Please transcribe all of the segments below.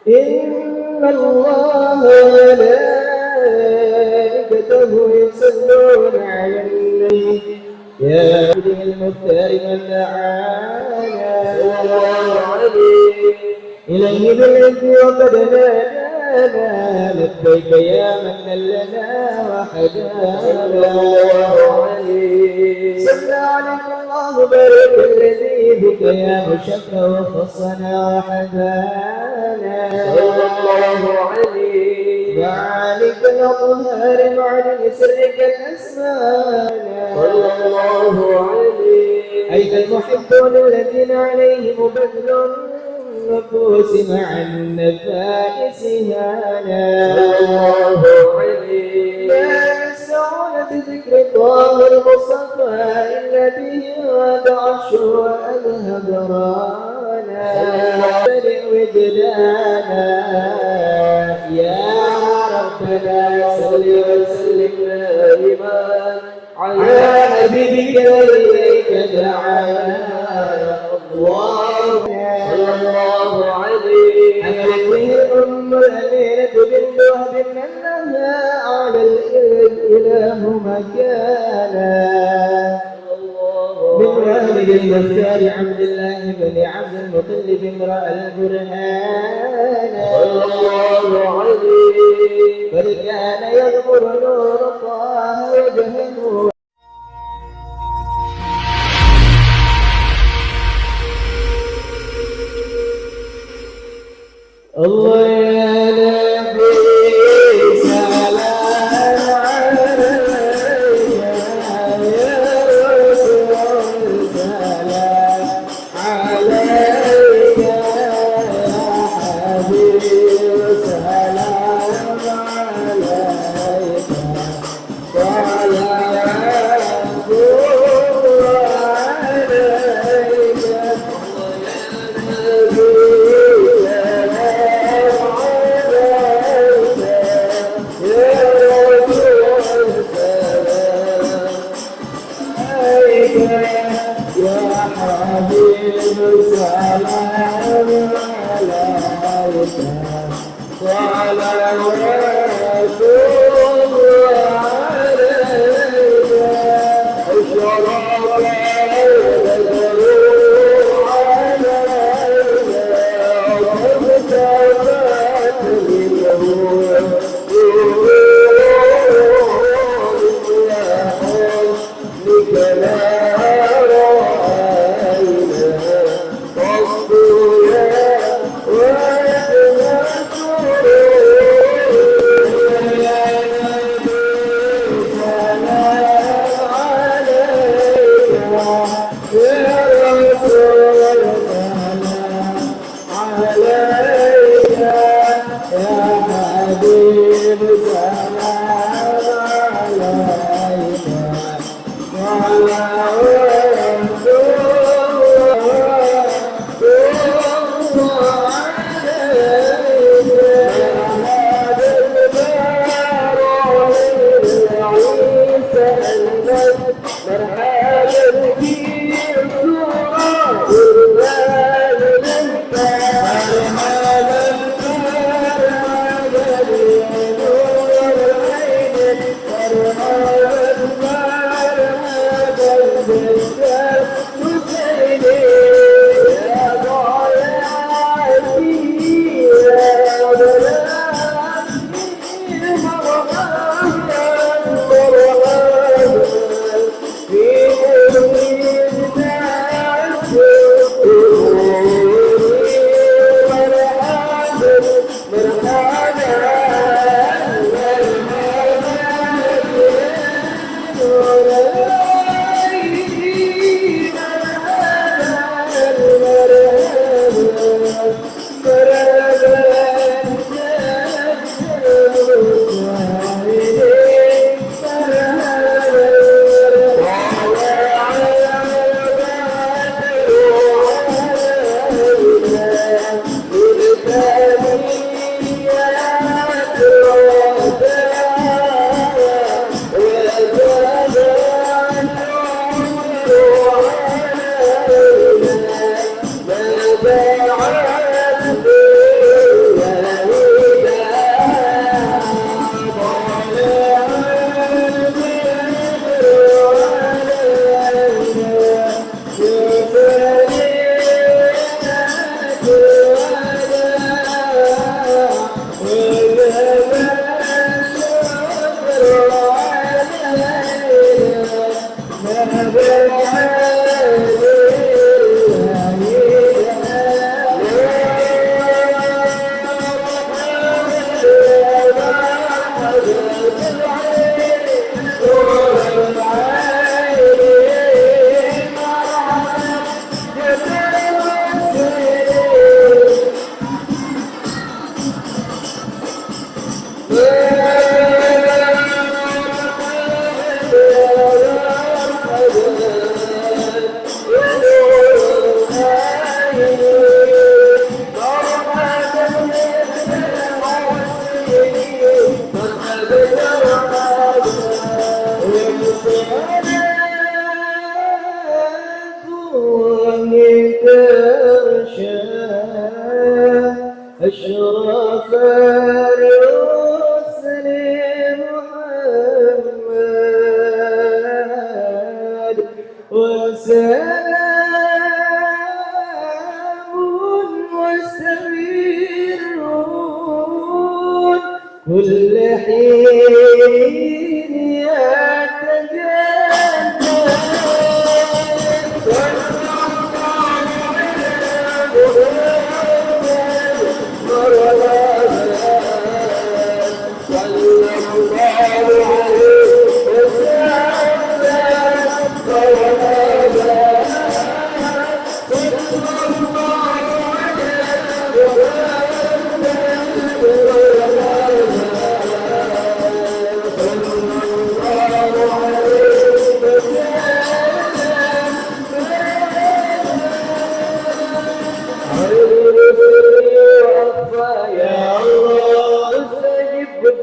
إن الله وملائكته يصلون على النبي يا عبده المختار من دعانا إليه بالعز وقد نادانا لبيك يا من لنا وحدانا صلى عليك الله بارك الذي بك يا مشفى وخصنا وحدانا صلى الله عليه وعليك الأطهار معلم سرك الأسمان صلى الله عليه أيها المحبون الذين عليهم بذل النفوس مع النفائس هانا الله عليه لا يسعون بذكر الله المصطفى إلا به وضع وأذهب رانا بدع وجدانا يا ربنا صل وسلم دائما على حبيبك إليك دعانا الله صلى الله عليه أكرمه الأم الأمينة بنت وهب من لها على الإله مكانا من والد المختار عبد الله بن عبد المطلب امرأ البرهان صلى الله عليه بل كان يغمر نور الله وجهه الله يا نبي سلام عليك يا رسول سلام عليك يا حبيب سلام عليك مرحبا أشرف الرسل محمد وسلام مستمر كل حين يتجدد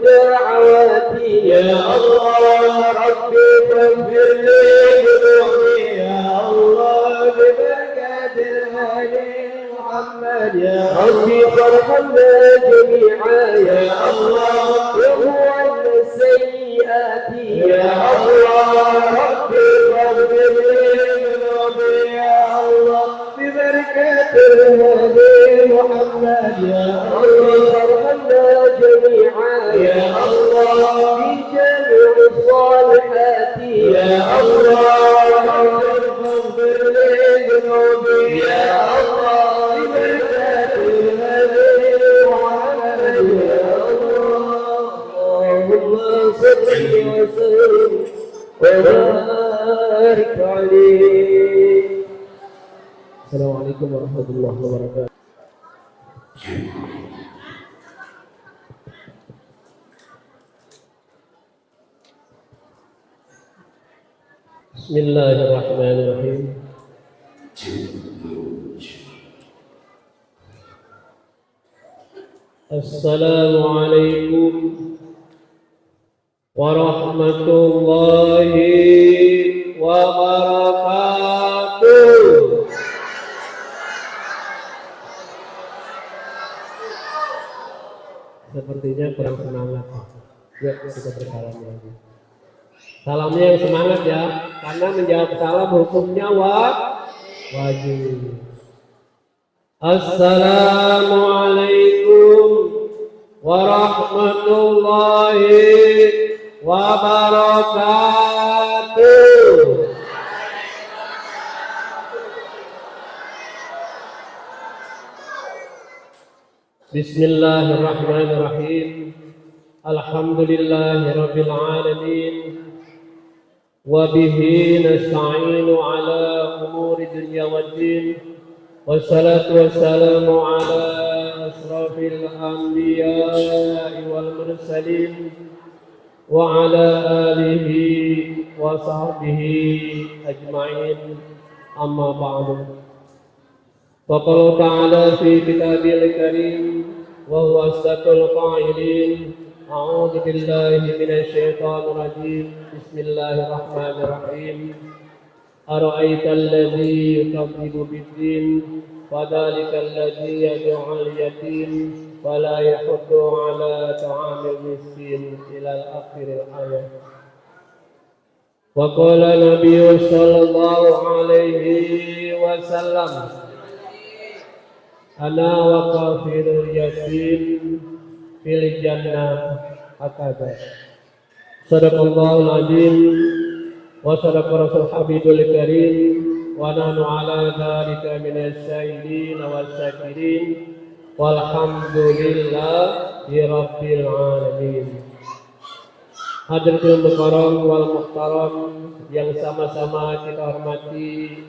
دعواتي يا الله ربي فاغفر لي ذنوبي يا الله ببركة الهادي محمد يا ربي فارحمنا جميعا يا الله وهو السيئات يا الله ربي فاغفر لي ذنوبي يا الله ببركة الهادي محمد يا ربي فارحمنا جميعا يا الله في جميع الصالحات يا الله فاغفر لي ذنوبي يا الله ببركة الهادي محمد يا الله اللهم صل وسلم وبارك عليه. السلام عليكم ورحمة الله وبركاته. بسم الله الرحمن الرحيم. السلام عليكم ورحمة الله وبركاته. Sepertinya kurang semangat. Ya, kita bersalam lagi. Salamnya yang semangat ya, karena menjawab salam hukumnya wajib. Assalamualaikum warahmatullahi wabarakatuh. Bismillahirrahmanirrahim. Alhamdulillahirabbil alamin. وبه نستعين على أمور الدنيا والدين والصلاة والسلام على أشرف الأنبياء والمرسلين وعلى آله وصحبه أجمعين أما بعد فقال تعالى في كتابه الكريم وهو أصدق القائلين أعوذ بالله من الشيطان الرجيم بسم الله الرحمن الرحيم أرأيت الذي يكذب بالدين فذلك الذي يدعو اليتيم ولا يحض على طعام المسكين إلى آخر الآية. وقال النبي صلى الله عليه وسلم أنا وكافر اليتيم fil jannah hakada. Sadaqallahul azim wa sadaqa rasul habibul karim wa nahnu ala dzalika minasy syahidin wasyakirin walhamdulillahi rabbil alamin. Hadirin mukarram wal muhtaram yang sama-sama kita hormati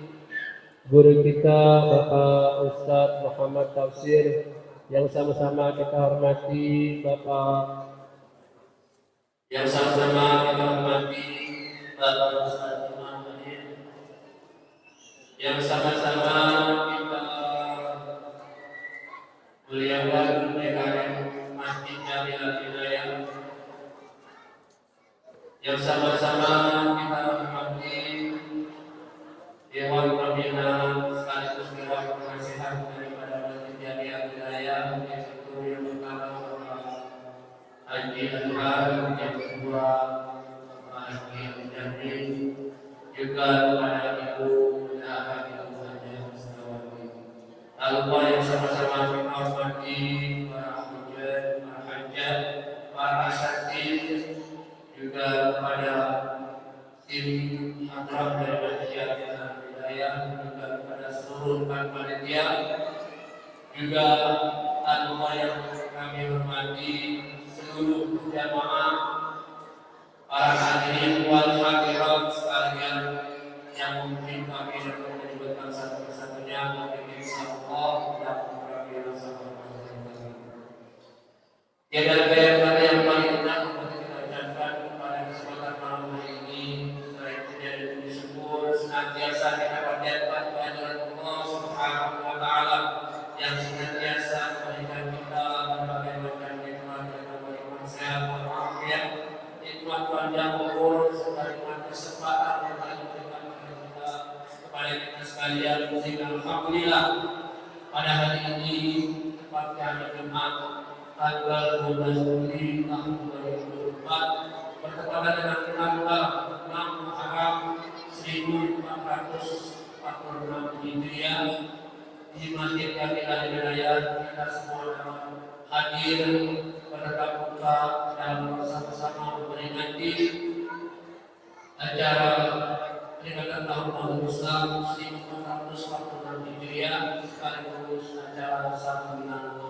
guru kita Bapak Ustadz Muhammad Tafsir, yang sama-sama kita hormati Bapak Ustadz Imam Adin, yang sama-sama kita muliakan DKM Masjid Jami'ah Hidayah, yang sama-sama kita hormati Dewan Pembina sekaligus Dewan Penasihat daripada Masjid Jami'ah Hidayah, yaitu juga kepada ibu dan ibu saja Sawati. Lalu yang sama-sama kita hormati para hajat, para asatidz, juga kepada tim hadrat dari Panitia Hidayah, juga kepada seluruh panitia, juga tanpa yang kami hormati seluruh jamaah, para hadirin wal hadirat sekalian yang mungkin kami dapat menyebutkan satu persatunya, tapi insyaallah tidak mengurangi rasa hormat kami. Tiada kata yang paling indah untuk kita ucapkan pada kesempatan malam hari ini, selain tidak bersyukur senantiasa kita panjatkan kehadirat Allah Subhanahu wa taala yang senantiasa memberikan kita berbagai macam nikmat dan berbagai macam sehat walafiat, nikmat panjang umur serta nikmat kesempatan yang telah diberikan kepada kita sekalian. Sehingga alhamdulillah pada hari ini tepatnya hari Jumat tanggal 12 Juli tahun 2024 bertepatan dengan tanggal 6 Muharram 1446 Hijriah di Masjid Jamil Al-Hidayah. Kita semua hadir bertatap muka dan bersama-sama memperingati acara peringatan tahun baru Islam 1446 Hijriah sekaligus acara sambungan.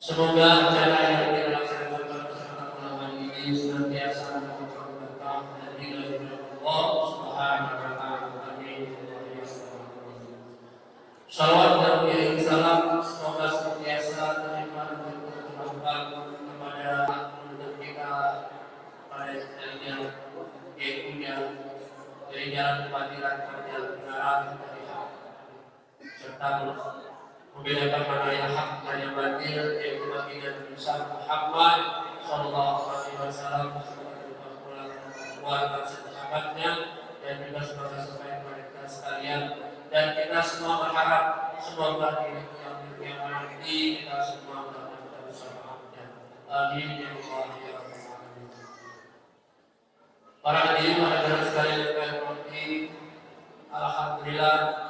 Semoga acara yang kita laksanakan pada kesempatan malam ini senantiasa mendapatkan berkah dan ridho dari Allah Subhanahu wa taala. Amin. Salawat dan kirim salam semoga senantiasa terlimpah dan tercurahkan kepada penduduk kita pada dari jalan kebatilan ke jalan kebenaran dari hak, serta membedakan mana yang hak dan yang batil, yaitu baginda Nabi Muhammad sallallahu alaihi wasallam keluarga sahabatnya dan juga semoga sampai kepada kita sekalian. Dan kita semua berharap semoga di yang nanti kita semua mendapatkan syafaatnya. Amin ya Allah ya Rabbal alamin. Para hadirin hadirat sekalian yang kami hormati, alhamdulillah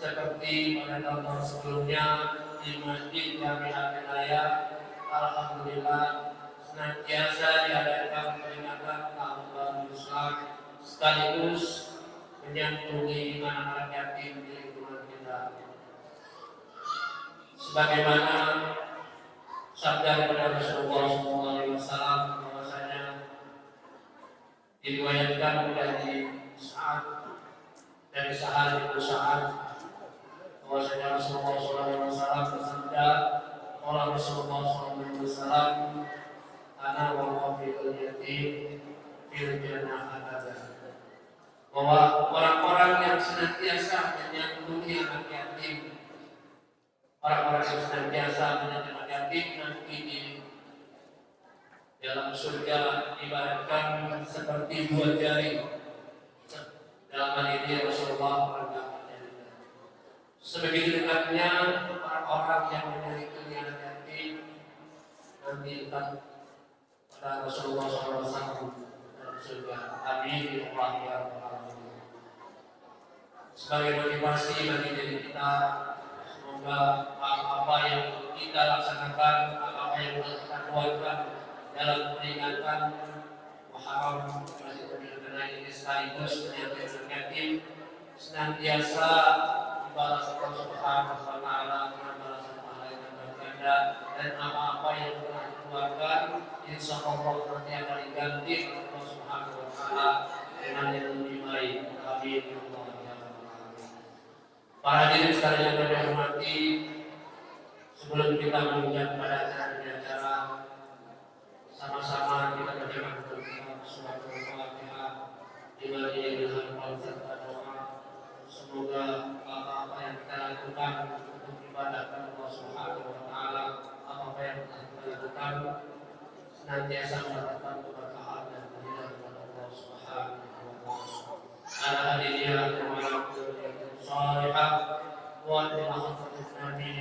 seperti pada tahun sebelumnya di Masjid Jamil Al-Hidayah, alhamdulillah senantiasa diadakan peringatan tahun baru Islam sekaligus menyantuni anak-anak yatim di lingkungan kita. Sebagaimana sabda kepada Rasulullah SAW bahwasanya diriwayatkan dari Sa'ad bin Sa'ad bahwasanya Rasulullah SAW bersabda, "Qala Rasulullah SAW, ana wa wafil yatim fil jannah abada." Bahwa orang-orang yang senantiasa menyantuni anak yatim, orang-orang yang senantiasa menyantuni anak yatim nanti di dalam surga ibaratkan seperti dua jari. Dalam hal ini Rasulullah berkata, sebegitu dekatnya orang-orang yang menyantuni anak yatim nanti dekat pada Rasulullah SAW dalam surga. Amin ya Allah ya Rabbal alamin. Sebagai motivasi bagi diri kita, semoga apa yang kita laksanakan, apa yang kita keluarkan dalam peringatan Muharram ini sekaligus menyantuni yatim senantiasa dibalas Allah Subhanahu wa taala dengan balasan pahala yang berganda, dan apa-apa yang telah dikeluarkan insyaallah nanti akan diganti oleh Allah Subhanahu wa taala dengan yang lebih baik. Amin ya Allah ya Rabbal alamin. Para hadirin sekalian yang kami hormati, sebelum kita menginjak pada acara sama-sama kita berdoa untuk suatu Al-Fatihah dimulai dengan al serta doa. Semoga apa-apa yang kita lakukan untuk ibadah kepada Allah Subhanahu wa taala, apa-apa yang telah kita lakukan senantiasa mendapatkan keberkahan dan ridha dari Allah Subhanahu wa taala. Ala hadirin salihah wa hadratin Nabi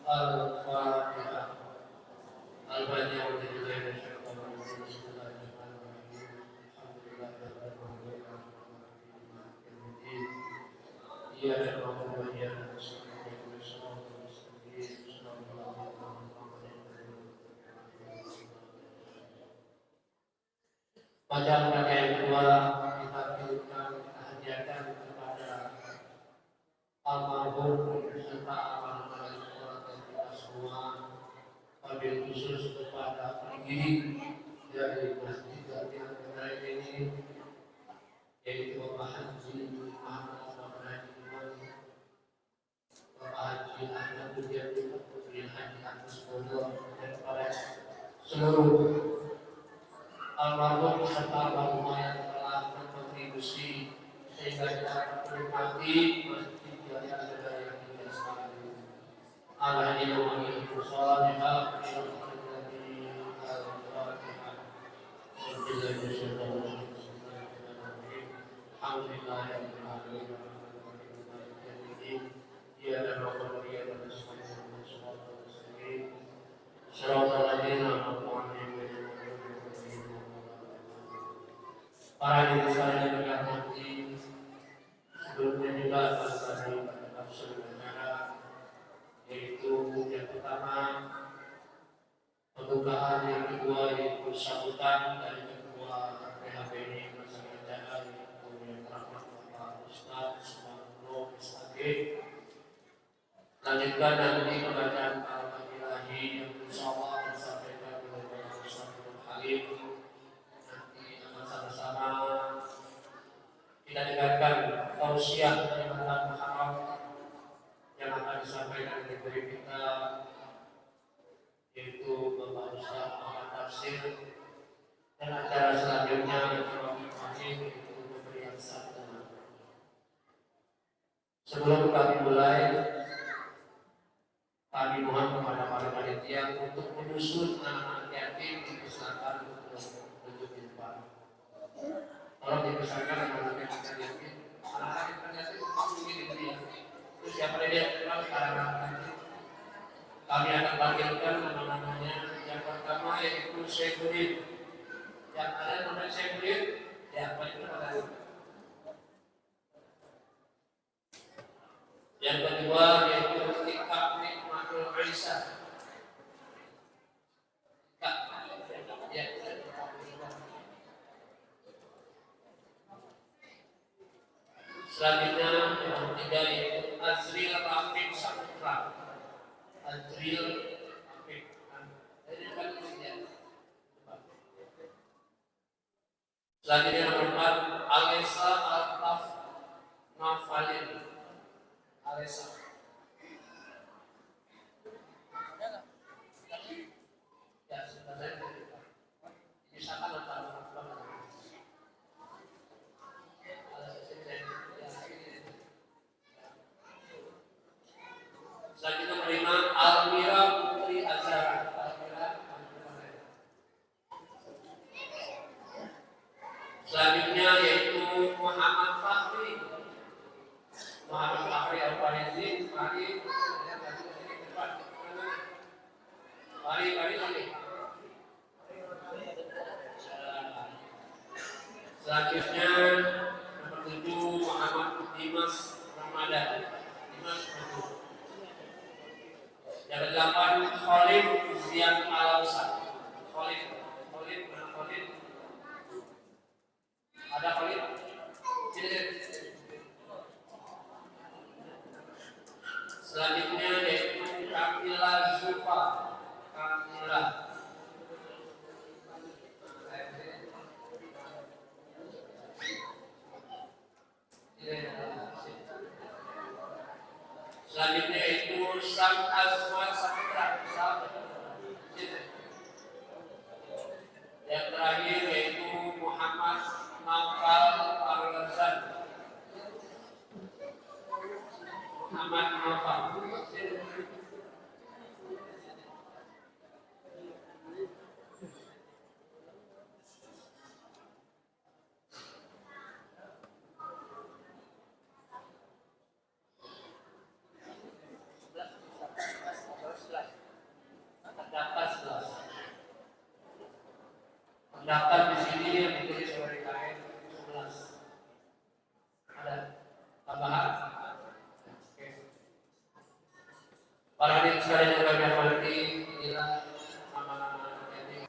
Al-Fatihah. Al-Fatihah. Bacaan pada yang kedua kita kirimkan, kita hadiahkan kepada almarhum beserta amal-amal keluarga kita semua, wabil khusus kepada pendiri dari Masjid Jamiah Al ini, yaitu Bapak Haji Muhammad Haji Imam, Bapak Haji Ahmad Tujuan, Putri Haji Agus Bodo, dan para seluruh almarhum serta almarhumah yang telah berkontribusi sehingga kita menikmati Masjid Jamiah Al yang kita sekarang ini. Alhamdulillah wa sallallahu para diri sekalian yang dirahmati, sebelumnya juga atas tadi pada tafsir negara, yaitu yang pertama pembukaan, yang kedua yaitu sambutan dari ketua PHBI Masyarakat Jalan, yaitu yang terakhir Bapak Ustaz Sumarno SAG. Lanjutkan nanti pembacaan kalimat ilahi yang insyaallah disampaikan oleh Bapak Ustaz Halim. Sama-sama kita dengarkan tausiah dari Bapak Muhammad yang akan disampaikan oleh guru kita, yaitu Bapak Ustaz Muhammad Tafsir, dan acara selanjutnya yaitu pemberian santunan. Sebelum kami mulai, kami mohon kepada para panitia untuk menyusun anak-anak yatim, dipersilakan untuk duduk di depan. Kalau dibesarkan anak-anak yatim, anak-anak yatim begini dia. Terus siapa dia? Anak-anak yatim. Kami akan panggilkan nama-namanya. Yang pertama yaitu Syekhuddin. Yang ada namanya Syekhuddin, ya baik pada. Yang kedua yaitu Tikab Nikmatul Aisyah. Ya. Selanjutnya yang ketiga yaitu Azril Rafiq Saputra. Azril Rafiq. Selanjutnya nomor 4 Alesa Altaf Nafalin. Alesa. Ya, sebenarnya misalkan antara selanjutnya menerima Almira Putri Azhara. Selanjutnya yaitu Muhammad Fahri. Muhammad Fahri Al-Farizi. Mari. Selanjutnya nomor 7 Muhammad Dimas Ramadan. Dimas Ramadan. Yang ke-8 Khalid Zian Alausa. Khalid. Ada Khalid? Tidak. Selanjutnya yaitu Kamila Zulfa. Kamila. Selanjutnya yaitu Sam Azman Saputra. Yang terakhir yaitu Muhammad Naufal Al-Razan. Muhammad Naufal. Daftar di sini yang ditulis oleh KM 11. Ada tambahan? Oke. Para hadirin sekalian yang kami hormati, inilah nama-nama yatim.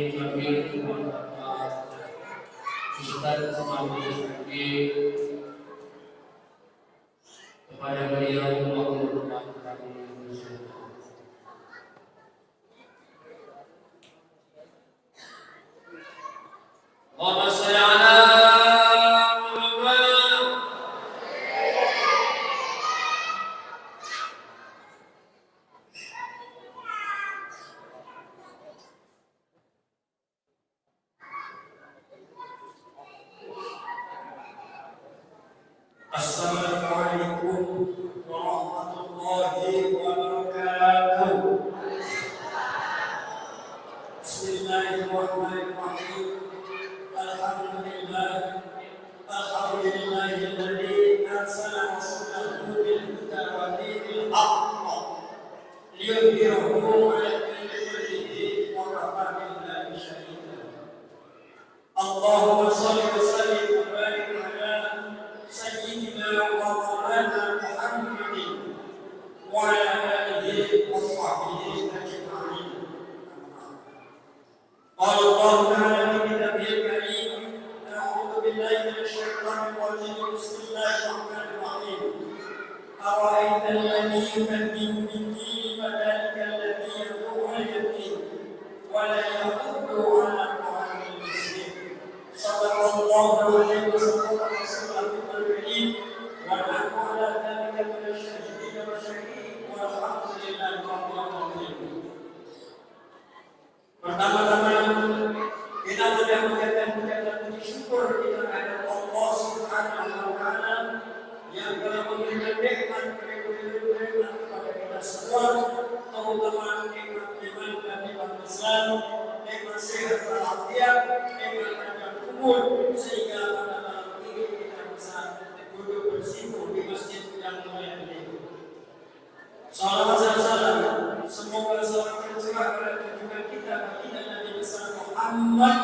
Jamil Bapak Ustaz Semawi kepada beliau waktu rumah kami Allahumma shalli ala Assalamualaikum warahmatullahi wabarakatuh. Bismillahirrahmanirrahim. Alhamdulillahilladzi arsala rasulahu bil huda wa dinil haqq liyudhhirahu 'ala dini kullihi wa kafaa billahi shahida. Allahumma shalli wa sallim wa barik ala sayyidina wa maulana Muhammadin wa ala alihi wa sahbihi ajma'in. Qala Allah ta'ala fi kitabihil karim, a'udzu billahi minasy syaithanir rajim. Bismillahirrahmanirrahim. Ara'aita alladhi yukazzibu bid-din fadhalika alladhi yad'u al-yatim wa la yahuddu 'ala ta'amil miskin. Sadaqallahu alaihi wasallam. Pertama-tama kita mengucapkan puji syukur kita kepada Allah Subhanahu wa Ta'ala yang telah memberikan nikmat kepada kita semua, terutama nikmat iman dan nikmat Islam, nikmat sehat walafiat, nikmat panjang umur, sehingga pada malam ini kita bisa duduk bersikuh di masjid yang mulia ini. Salawat dan salam semoga selalu tercurah pada junjungan kita baginda Nabi besar Muhammad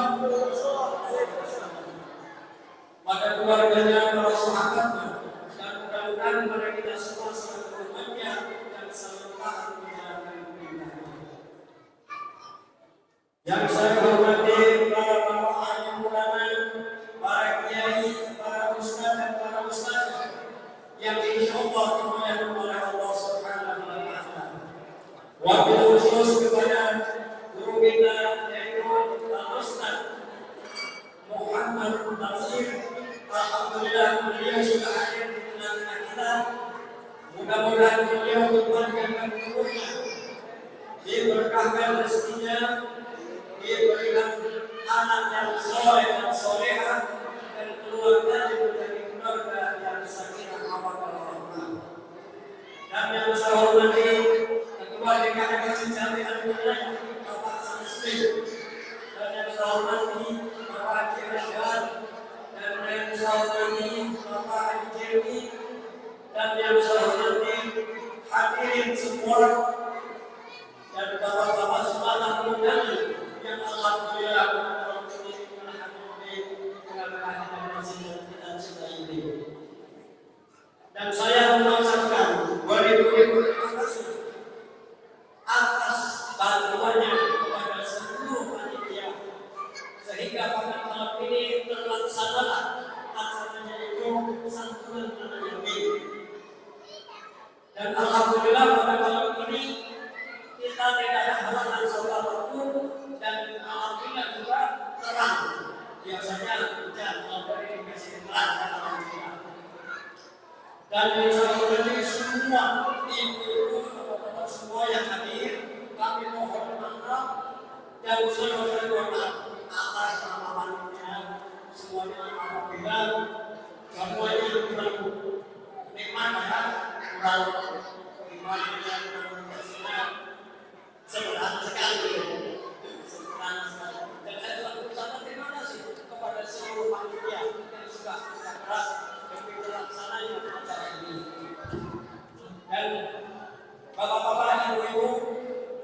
pada keluarganya, para sahabatnya, dan mudah-mudahan pada kita semua selalu umatnya dan selalu taat menjalankan perintahnya. Yang saya hormati para bapak alim ulama, para kiai, para ustaz dan para ustazah yang insyaallah dimuliakan oleh Allah Subhanahu wa Ta'ala. Wabil khusus kepada guru kita yaitu Ustaz Muhammad Tafsir. Alhamdulillah beliau sudah hadir di tengah-tengah kita. Mudah-mudahan beliau bermanfaatkan umurnya, diberkahkan rezekinya, diberikan anak yang soleh dan solehah, dan keluarga menjadi keluarga yang sakinah mawaddah warahmah. Dan yang saya hormati Ketua DKM Jami'ah Budaya Bapak Samsudin, dan yang saya hormati Bapak Haji Asyar, dan yang saya hormati Bapak Haji Jermi, dan yang saya hormati hadirin semua dan bapak-bapak semangat undangan yang alhamdulillah dan saya mengucapkan beribu-ribu terima kasih atas bantuannya kepada seluruh panitia sehingga pada malam ini terlaksanalah acaranya itu santunan anak yatim. Dan alhamdulillah pada malam ini kita tidak ada halangan apapun dan alhamdulillah juga terang. Biasanya hujan kalau dari dikasih terang alhamdulillah. Dan yang saya hormati semua ibu-ibu, bapak-bapak semua yang hadir, kami mohon maaf dan saya mohon maaf atas nama panitia semuanya apabila semuanya kurang nikmat ya, kurang ibadah dan kurang bersinar sederhana sekali. Dan saya juga ucapkan terima kasih kepada seluruh panitia yang sudah bekerja keras demi terlaksananya acara ini. Dan bapak-bapak, ibu-ibu,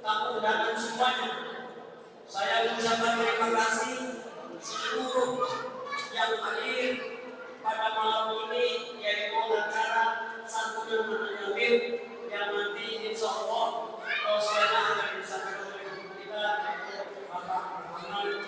tamu undangan semuanya, saya ucapkan terima kasih seluruh yang hadir pada malam ini, yaitu acara santunan anak yatim yang nanti insya Allah saya akan disampaikan oleh kita yaitu Bapak Muhammad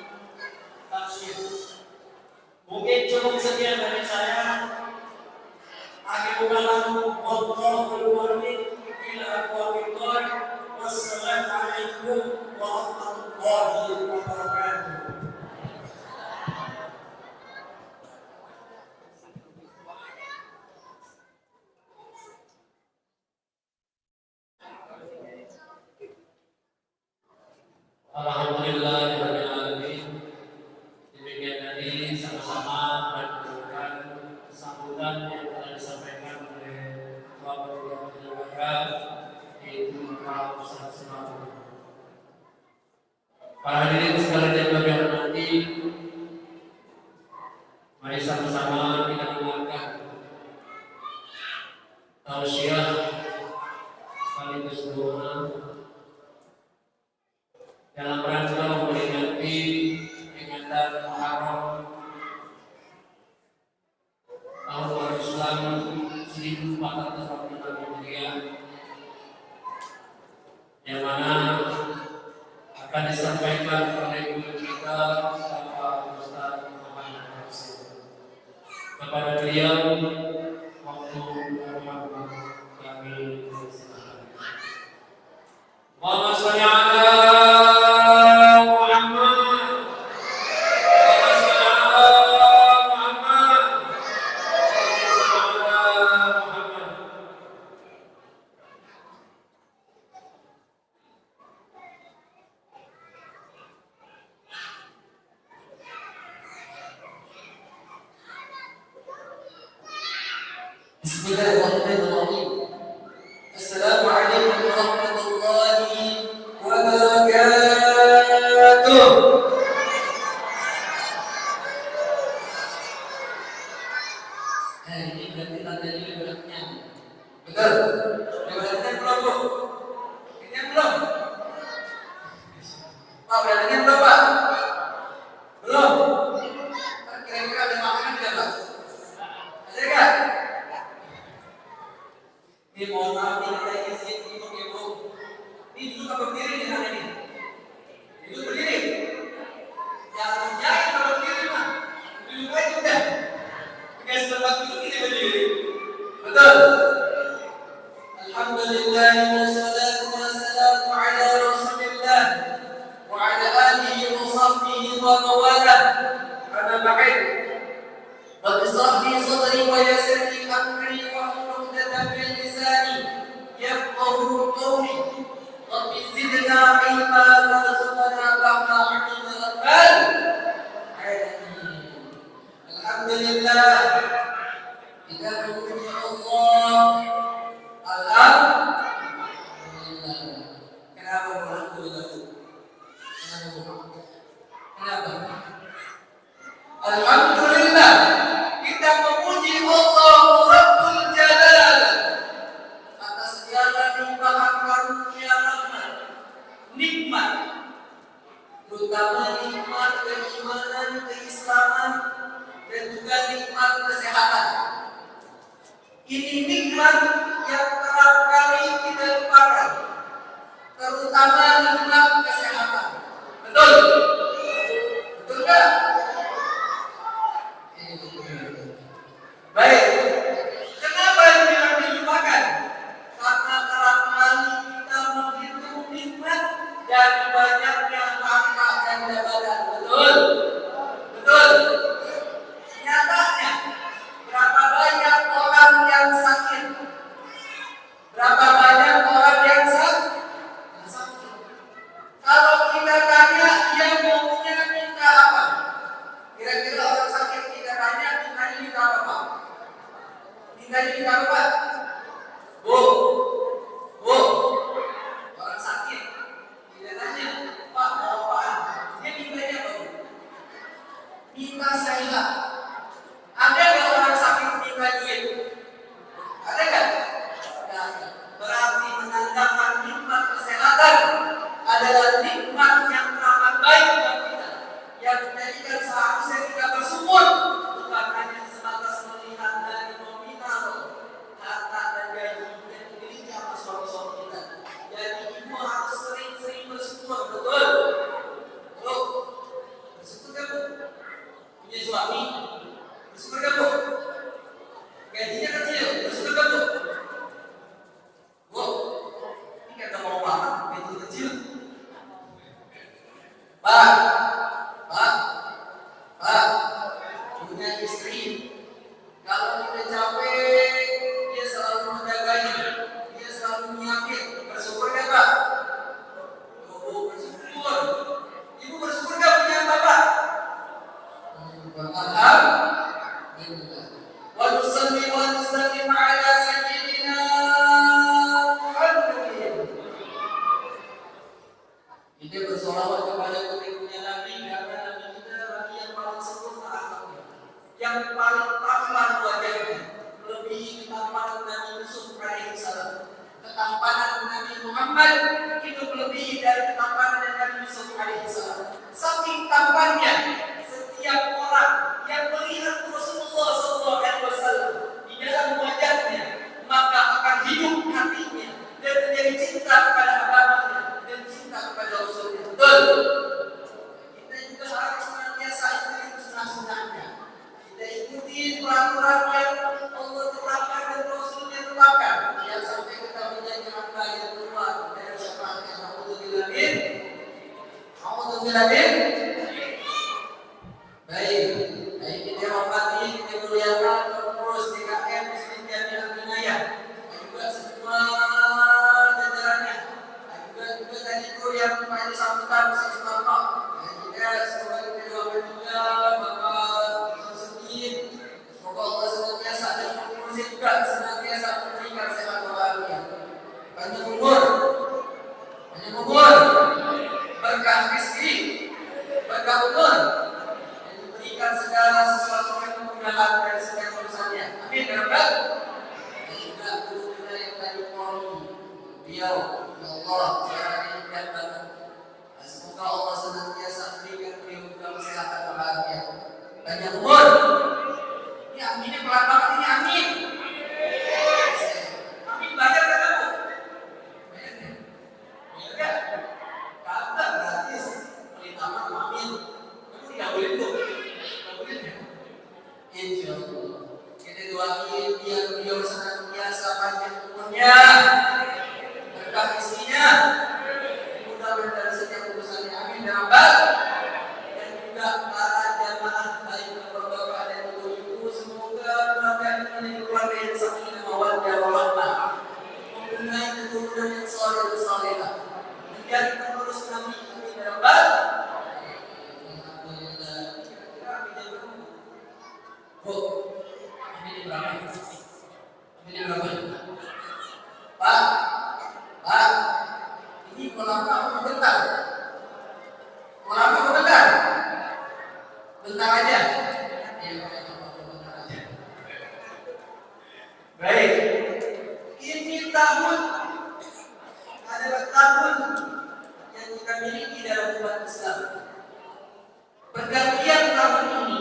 kepada beliau waktu kami persilakan. Allahumma sholli ala Muhammad. Allahumma sholli ala Muhammad. Allahumma sholli ala Muhammad. Bismillahirrahmanirrahim. Assalamualaikum warahmatullahi wabarakatuh. Ini berarti tandanya beratnya. Betul? Beratnya belum, Bu? Ini belum? Pak, beratnya belum, Pak? Belum? Kira-kira ada makanan tidak, Pak? Ada nggak? Ini mohon maaf nih, kita izin untuk Ibu. Ini duduk apa berdiri di sana ini? Duduk berdiri. Jangan jahit kalau berdiri mah. Duduk aja udah. Dikasih tempat duduk ini berdiri. Betul. Alhamdulillah wassalatu wassalamu ala Rasulillah wa ala alihi wa sahbihi wa mawalah. Ana ba'id. Rabbi shrah li sadri wa yassir li amri wahlul 'uqdatam min lisani yafqahu qawli. Rabbi zidna ilma warzuqna fahma 'inda rabbal alamin. Alhamdulillah, kita memuji Allah. Alhamdulillah. Kenapa alhamdulillah? Kenapa? Alhamdulillah, kita memuji Allah Rabbul Jalal atas segala limpahan karunia rahmat, nikmat, terutama nikmat keimanan, keislaman, dan juga nikmat kesehatan. Ini nikmat yang kerap kali kita lupakan, terutama nikmat kesehatan. Betul? Betul nggak? Baik, kenapa ini yang dilupakan? Karena kerap kali kita menghitung nikmat dari banyaknya harta dan jabatan. Betul? Betul? Nyatanya, berapa banyak orang yang sakit? Berapa banyak orang yang sakit? Kalau kita tanya, dia maunya minta apa? Kira-kira orang sakit kita tanya, mintanya minta apa, Pak? Mintanya minta apa, Pak? Bu, orang sakit kita tanya, Pak mau apaan? Dia mintanya apa, Bu? Minta sehat. Ada nggak orang sakit minta duit? Ada nggak? Ada. Berarti menandakan nikmat kesehatan adalah nikmat yang sangat baik buat kita, yang menjadikan seharusnya kita bersyukur, bukan hanya sebatas melihat dari nominal harta dan gaji yang dimiliki sama suami-suami kita. Jadi ibu harus sering-sering bersyukur. Betul? Betul? Bersyukur kan, Bu? Punya suami? Bersyukur kan, Bu? Gajinya kecil? Bersyukur kan, Bu? Bu, ini kata mau makan, gaji kecil. Pak, punya istri. Kalau kita capek, dia selalu menjaganya, dia selalu nyiapin. Bersyukur ya, Pak? Oh, bersyukur. Ibu bersyukur gak punya Bapak? Alhamdulillah. Wa nusalli wa nusallim ala sayyidina Muhammadin. Kita bersolawat kepada punya Nabi, karena Nabi kita Nabi yang paling sempurna akhlaknya, yang paling tampan wajahnya, melebihi ketampanan Nabi Yusuf alaihissalam. Ketampanan Nabi Muhammad itu melebihi dari ketampanan Nabi Yusuf alaihissalam. Saking tampannya, setiap orang yang melihat Rasulullah SAW di dalam wajahnya, maka akan hidup hatinya dan menjadi cinta kepada agamanya dan cinta kepada Rasulnya. Betul? Kita juga harus senantiasa ikuti sunnah-sunnahnya. Kita ikuti peraturan boleh tuh. Nggak boleh ya? Insya Allah. Kita doain biar beliau senantiasa panjang umurnya, berkah isinya, mudah-mudahan dari setiap urusannya. Amin ya Rabbal. Dan juga para jamaah baik bapak-bapak dan ibu-ibu, semoga keluarga ini menjadi keluarga yang sakinah mawaddah warahmah, mempunyai keturunan yang saleh dan salehah, menjadi penerus Nabi. Amin ya Rabbal. Ini berapa? Pak, ini kolam apa bentar? Kolam apa bentar? Bentar aja. Baik. Ini tahun adalah tahun yang kita miliki dalam umat Islam. Pergantian tahun ini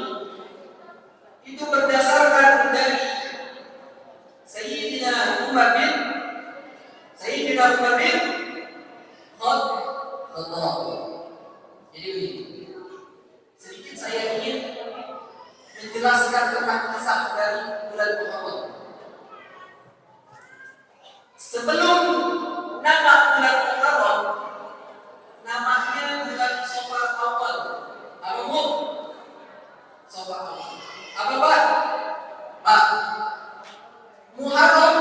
itu berdasarkan dari Sayyidina Umar bin Khattab. Jadi begini, sedikit saya ingin menjelaskan tentang kisah dari bulan Muharram. Sebelum nama bulan Muharram, namanya bulan Safar Awal. Apa bu? Safar Awal. Apa Pak? Muharram,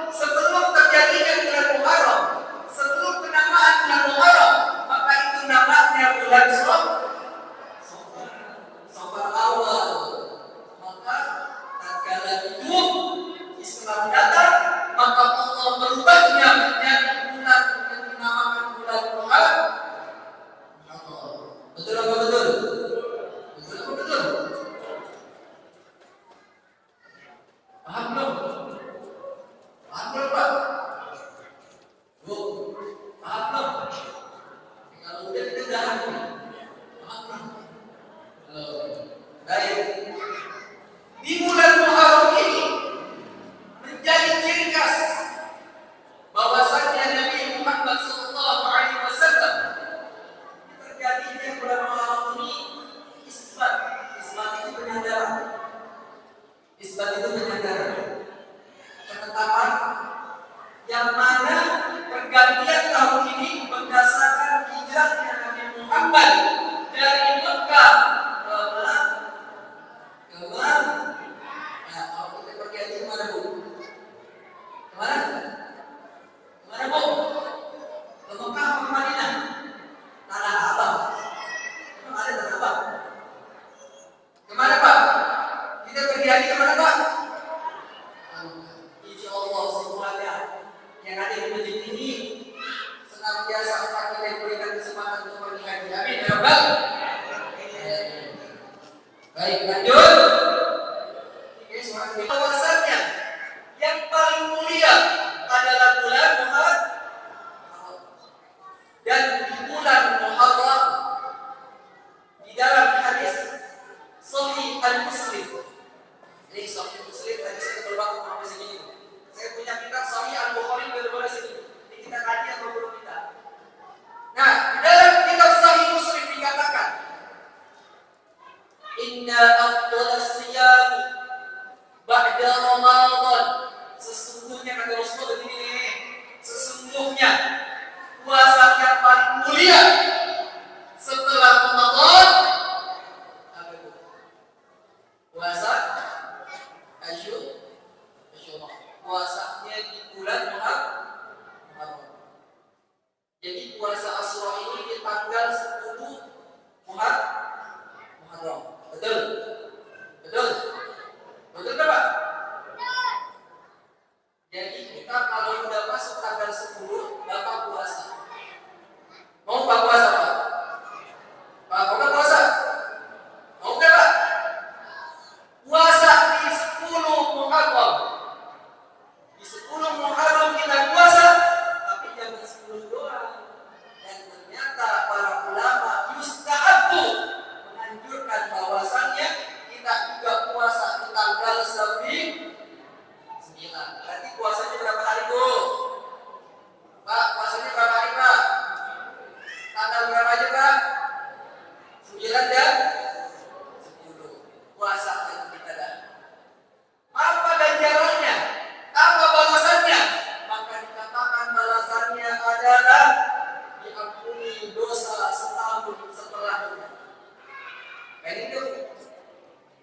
sebelum terjadinya bulan Muharram, sebelum penamaan bulan Muharram, maka itu namanya bulan Safar Awal. Maka tatkala itu Islam datang, maka Allah merubahnya menjadi bulan yang dinamakan bulan Muharram. Betul apa betul? Betul apa betul? Paham belum? Paham belum Pak? Bu, paham belum? Kalau udah kita jalan ini. Paham belum? Halo. Baik. Di bulan Muharram ini menjadi ciri khas bahwasanya Nabi Muhammad SAW terjadinya bulan Muharram ini isbat itu penyandaran. Isbat itu penyandaran. Penetapan yang mana pergantian tahun ini berdasarkan hijrahnya Nabi Muhammad dari Mekah ke Nah, kalau kita pergi kemana bu? Kemana? Kemana bu? Ke Mekah atau ke Madinah? Tanah Abang. Memang ada Tanah Abang. Kemana Pak? Kita pergi haji kemana Pak? Insya Allah semuanya yang ada di masjid ini senantiasa akan kita diberikan kesempatan untuk pergi haji. Amin ya Rabbal. Baik, lanjut. Bahwasannya yang paling mulia adalah bulan Muharram, dan di bulan Muharram di dalam hadis Sahih Al-Muslim. Ini Sahih Muslim tadi saya berwaktu sampai segini. Saya punya kitab Sahih Al-Bukhari benar-benar segini. Ini kita kaji atau belum kita? Nah, di dalam kitab Sahih Muslim dikatakan, Inna afdalas siyam ba'da Ramadan. Sesungguhnya kata Rasulullah begini nih, sesungguhnya puasa yang paling mulia setelah Ramadan apa itu? Puasa Asyura. Puasanya di bulan Muharram. Jadi puasa Asyura ini di tanggal 10 Muharram. Betul? Betul? Betul kan Pak? Jadi kita kalau udah masuk tanggal 10 Bapak puasa. Mau Pak puasa Pak? Pak, mau puasa Kayak gitu.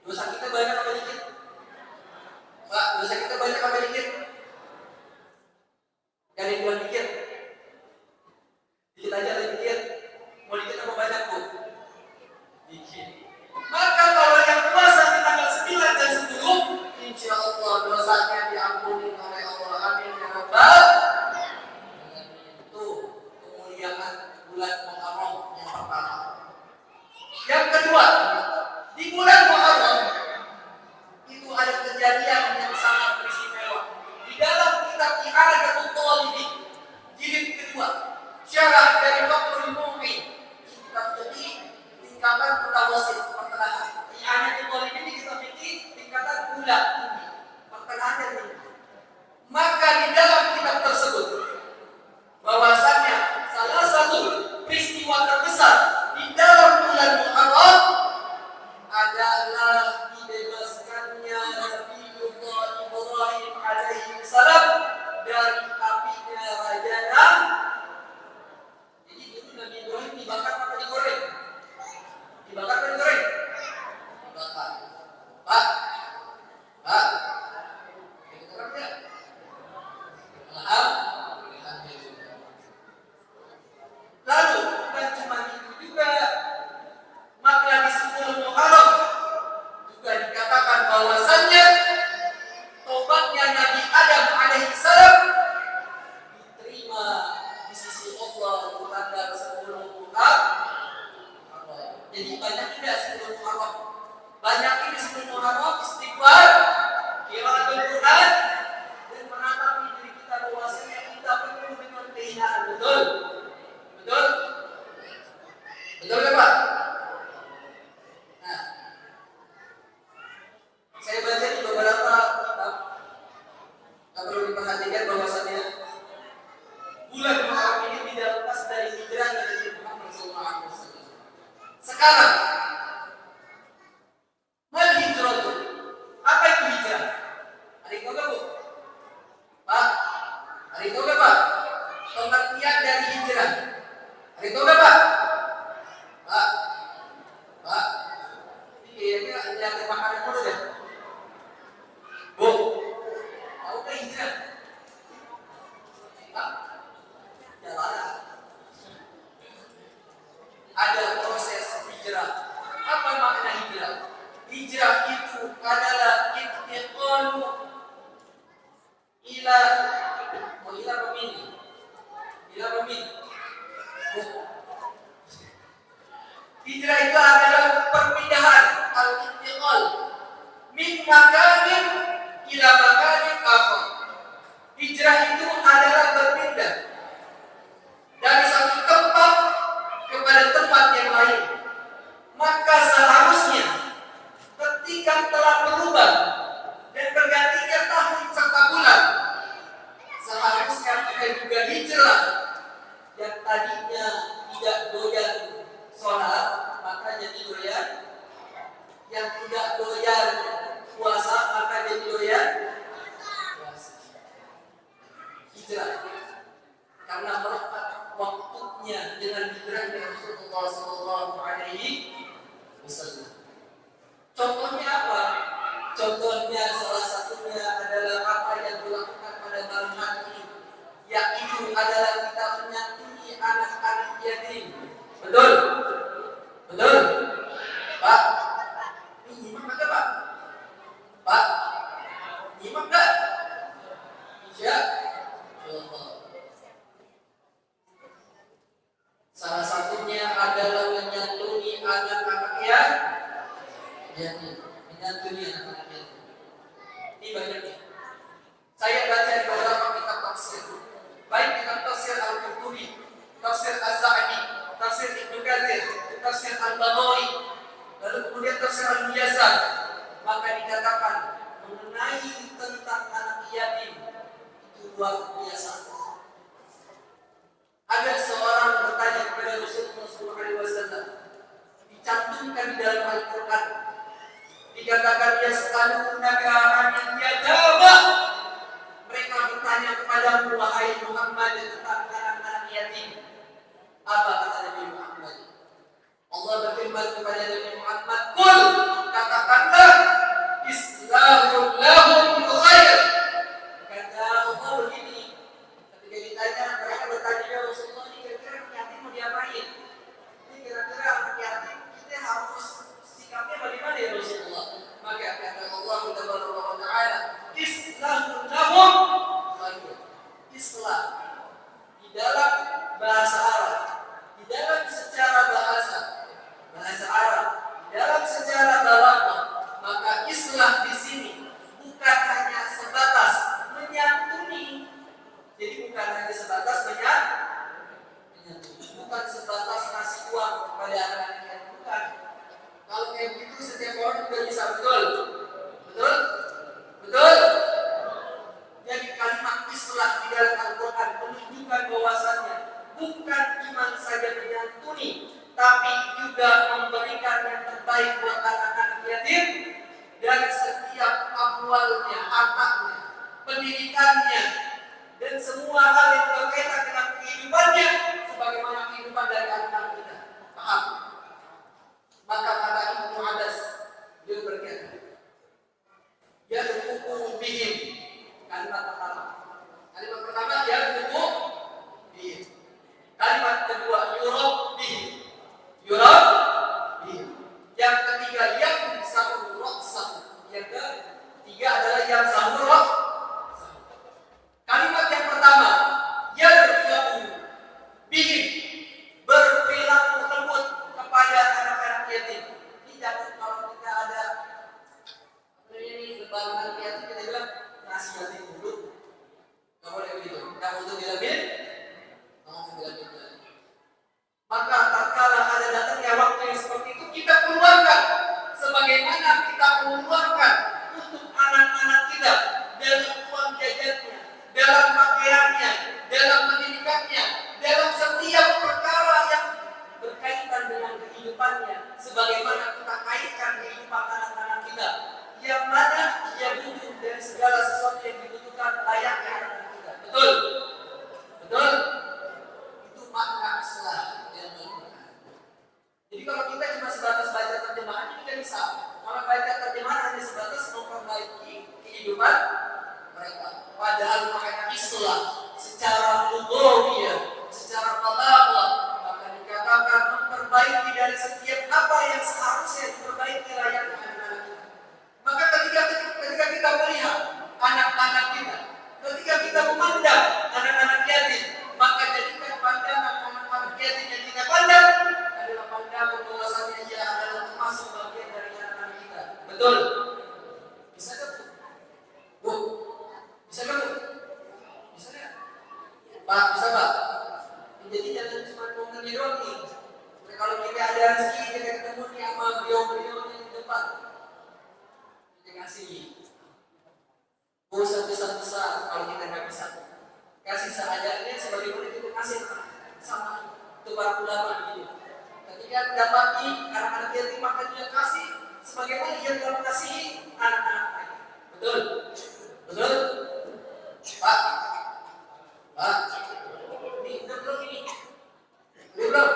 Dosa kita banyak apa dikit? Pak, dosa kita banyak apa dikit? Gak ada yang bilang dikit. Dikit aja lah dikit. Mau dikit apa banyak bu? Dikit. Maka kalau yang puasa di tanggal 9 dan 10, insya Allah dosanya diampuni oleh Allah. Amin ya rabbal. Itu kemuliaan bulan Muharram yang pertama. Yang kedua, di bulan Muharram itu ada kejadian yang sangat beristimewa. Di dalam kitab I'adatul Talibin jilid kedua, syarah dari Fathul Mu'min, kitab fikih tingkatan mutawasit pertengahan. I'adatul Talibin di kitab fikih tingkatan ula tinggi, pertengahan dan tinggi. Maka di dalam kitab tersebut bahwasanya salah satu peristiwa terbesar di dalam bulan Muharram adalah dibebaskannya Nabiullah Ibrahim alaihi salam dari apinya Raja. Jadi itu Nabi Ibrahim dibakar atau digoreng? Dibakar atau digoreng? Dibakar. Pak, kita terangkan. Lalu bukan cuma itu juga, maka di 10 Muharram juga dikatakan bahwasannya tobatnya Nabi Adam alaihi salam diterima di sisi Allah di tanggal 10 Muharram. Jadi banyak tidak 10 Muharram? Banyak ini 10 Muharram istighfar, qiraatul Quran, dan menatapi diri kita bahwasanya kita penuh dengan kehinaan. Betul? Betul? Betul kan Pak? Nah, saya baca di beberapa kitab, tak perlu diperhatikan bahwasannya bulan Muharram ini tidak lepas dari hijrah Nabi Muhammad SAW. Sekarang, mal hijrah itu? Apa itu hijrah? Ada yang tahu nggak Bu? Pak? Ada yang tahu nggak Pak? Pengertian dari hijrah. Ada yang tahu nggak Pak? Pak, ini kayaknya lihat makanan dulu deh. Bu, tahu nggak hijrah? Pak, jalan. Ada proses hijrah. Apa makna hijrah? Hijrah itu adalah intiqalu ila pemilih. Hijrah itu adalah perpindahan al-intiqal min makanin ila makanin akhar. Hijrah itu adalah berpindah dari satu tempat kepada tempat yang lain. Maka seharusnya ketika telah berubah dan bergantinya tahun serta bulan, seharusnya kita juga hijrah. Yang tadinya tidak doyan sholat, maka jadi doyan. Yang tidak doyan puasa, maka jadi doyan puasa. Hijrah. Karena melekat waktunya dengan hijrahnya Rasulullah SAW. Contohnya apa? Contohnya salah satunya adalah apa yang dilakukan pada malam hari ini, yaitu adalah kita menyantuni anak-anak yatim. Betul? Betul? Pak? Ini nyimak enggak Pak? Pak? Nyimak enggak? Insya Allah. Salah satunya adalah menyantuni anak-anak yatim. Menyantuni anak-anak yatim. Ini banyaknya. Saya baca di beberapa kitab tafsir. Baik kitab tafsir Al-Qurtubi, tafsir Az-Sa'di, tafsir Ibnu Katsir, tafsir Al-Baghawi, lalu kemudian tafsir Al-Mujazzar. Maka dikatakan mengenai tentang anak yatim itu luar biasa. Ada seorang bertanya kepada Rasulullah SAW, dicantumkan di dalam Al-Quran, dikatakan yas'alunaka 'anil yatama. Mereka bertanya kepadamu wahai Muhammad tentang anak-anak yatim. Apa kata Nabi Muhammad? Allah berfirman kepada Nabi Muhammad, orang juga bisa, betul? Betul? Betul? Jadi kalimat Islam di dalam Al-Quran menunjukkan bahwasannya bukan cuma saja menyantuni, tapi juga memberikan yang terbaik buat anak-anak yatim dari setiap awalnya, hartanya, pendidikannya, dan semua hal yang berkaitan dengan kehidupannya, sebagaimana kehidupan dari anak-anak kita. Paham? Maka kata Ibnu Abbas, dia berkata, yarfuqu bihim. Kalimat pertama yarfuqu bihim. Kalimat kedua yurab bihim. Yurab bihim. Yang ketiga yamsahu ra'sahu. Yang ketiga adalah yamsahu ra'sahu. Kalimat yang pertama yarfuqu bihim, berperilaku lembut kepada anak-anak yatim. Tidak kalau kita ada ini lebaran anak yatim, kita bilang nasi yatim dulu. Nggak boleh begitu. Nggak untuk diambil, maka tatkala ada datangnya waktu yang seperti itu, kita keluarkan sebagaimana kita mengeluarkan untuk anak-anak kita dalam uang jajannya, dalam pakaiannya, dalam pendidikannya, dalam setiap perkara yang berkaitan dengan kehidupannya, sebagaimana kita kaitkan kehidupan anak-anak kita, yang mana dia butuh dari segala sesuatu yang dibutuhkan layaknya anak-anak kita. Betul? Betul? Itu makna Islam yang benar. Jadi kalau kita cuma sebatas baca terjemahan, kita bisa. Kalau baca terjemahan hanya sebatas memperbaiki kehidupan mereka. Padahal makna Islam secara lughawiyah, secara balaghah, maka dikatakan memperbaiki dari setiap apa yang seharusnya diperbaiki layaknya anak-anak kita. Maka ketika kita melihat anak-anak kita, ketika kita memandang anak-anak yatim, maka jadikan pandangan anak-anak yatim yang kita pandang adalah pandangan bahwasanya ia adalah termasuk bagian dari anak-anak kita. Betul? Bisa tak? Bu? Bisa tak? Bisa tak? Pak, bisa Pak? Jadi jangan cuma ngomongin doang nih. Kalau kita ada rezeki, kita ketemu nih sama beliau-beliau yang di depan, kita kasih. Gak usah besar-besar kalau kita nggak bisa. Kasih seadanya sebagaimana kita kasih sama itu para ulama begitu. Ketika mendapati anak-anak yatim, maka dia kasih sebagaimana dia telah mengasihi anak-anak lain. Betul? Betul? Pak? Pak? Ini udah belum ini? Udah belum?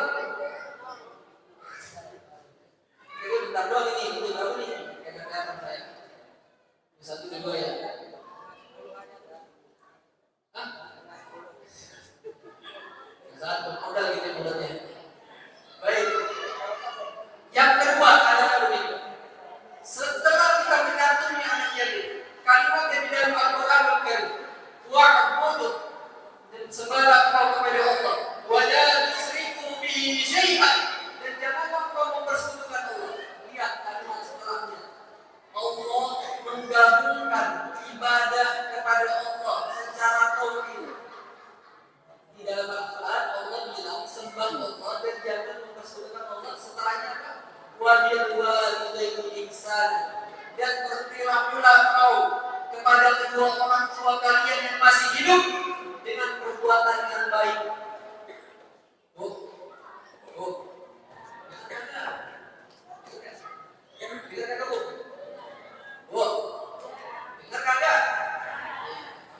Ini bentar doang ini, itu berapa nih? Kayak kelihatan saya. Satu dua ya. Satu, udah gitu bulatnya. Baik. Yang kedua adalah begini. Setelah kita menyantuni anak yatim, kalimat yang di dalam Al-Quran Al-Karim, wa'budu, dan sembahlah kau kepada Allah, wa la tusyriku bihi syai'an, dan janganlah kau mempersekutukan Allah. Lihat kalimat setelahnya. Allah menggabungkan ibadah kepada Allah secara tauhid. Di dalam Al-Quran Allah bilang sembah Allah dan jangan mempersekutukan Allah. Setelahnya apa? Wa bil walidaini ihsana, dan berperilakulah kau kepada kedua orang tua kalian yang masih hidup dengan perbuatan yang baik. Dengar kagak?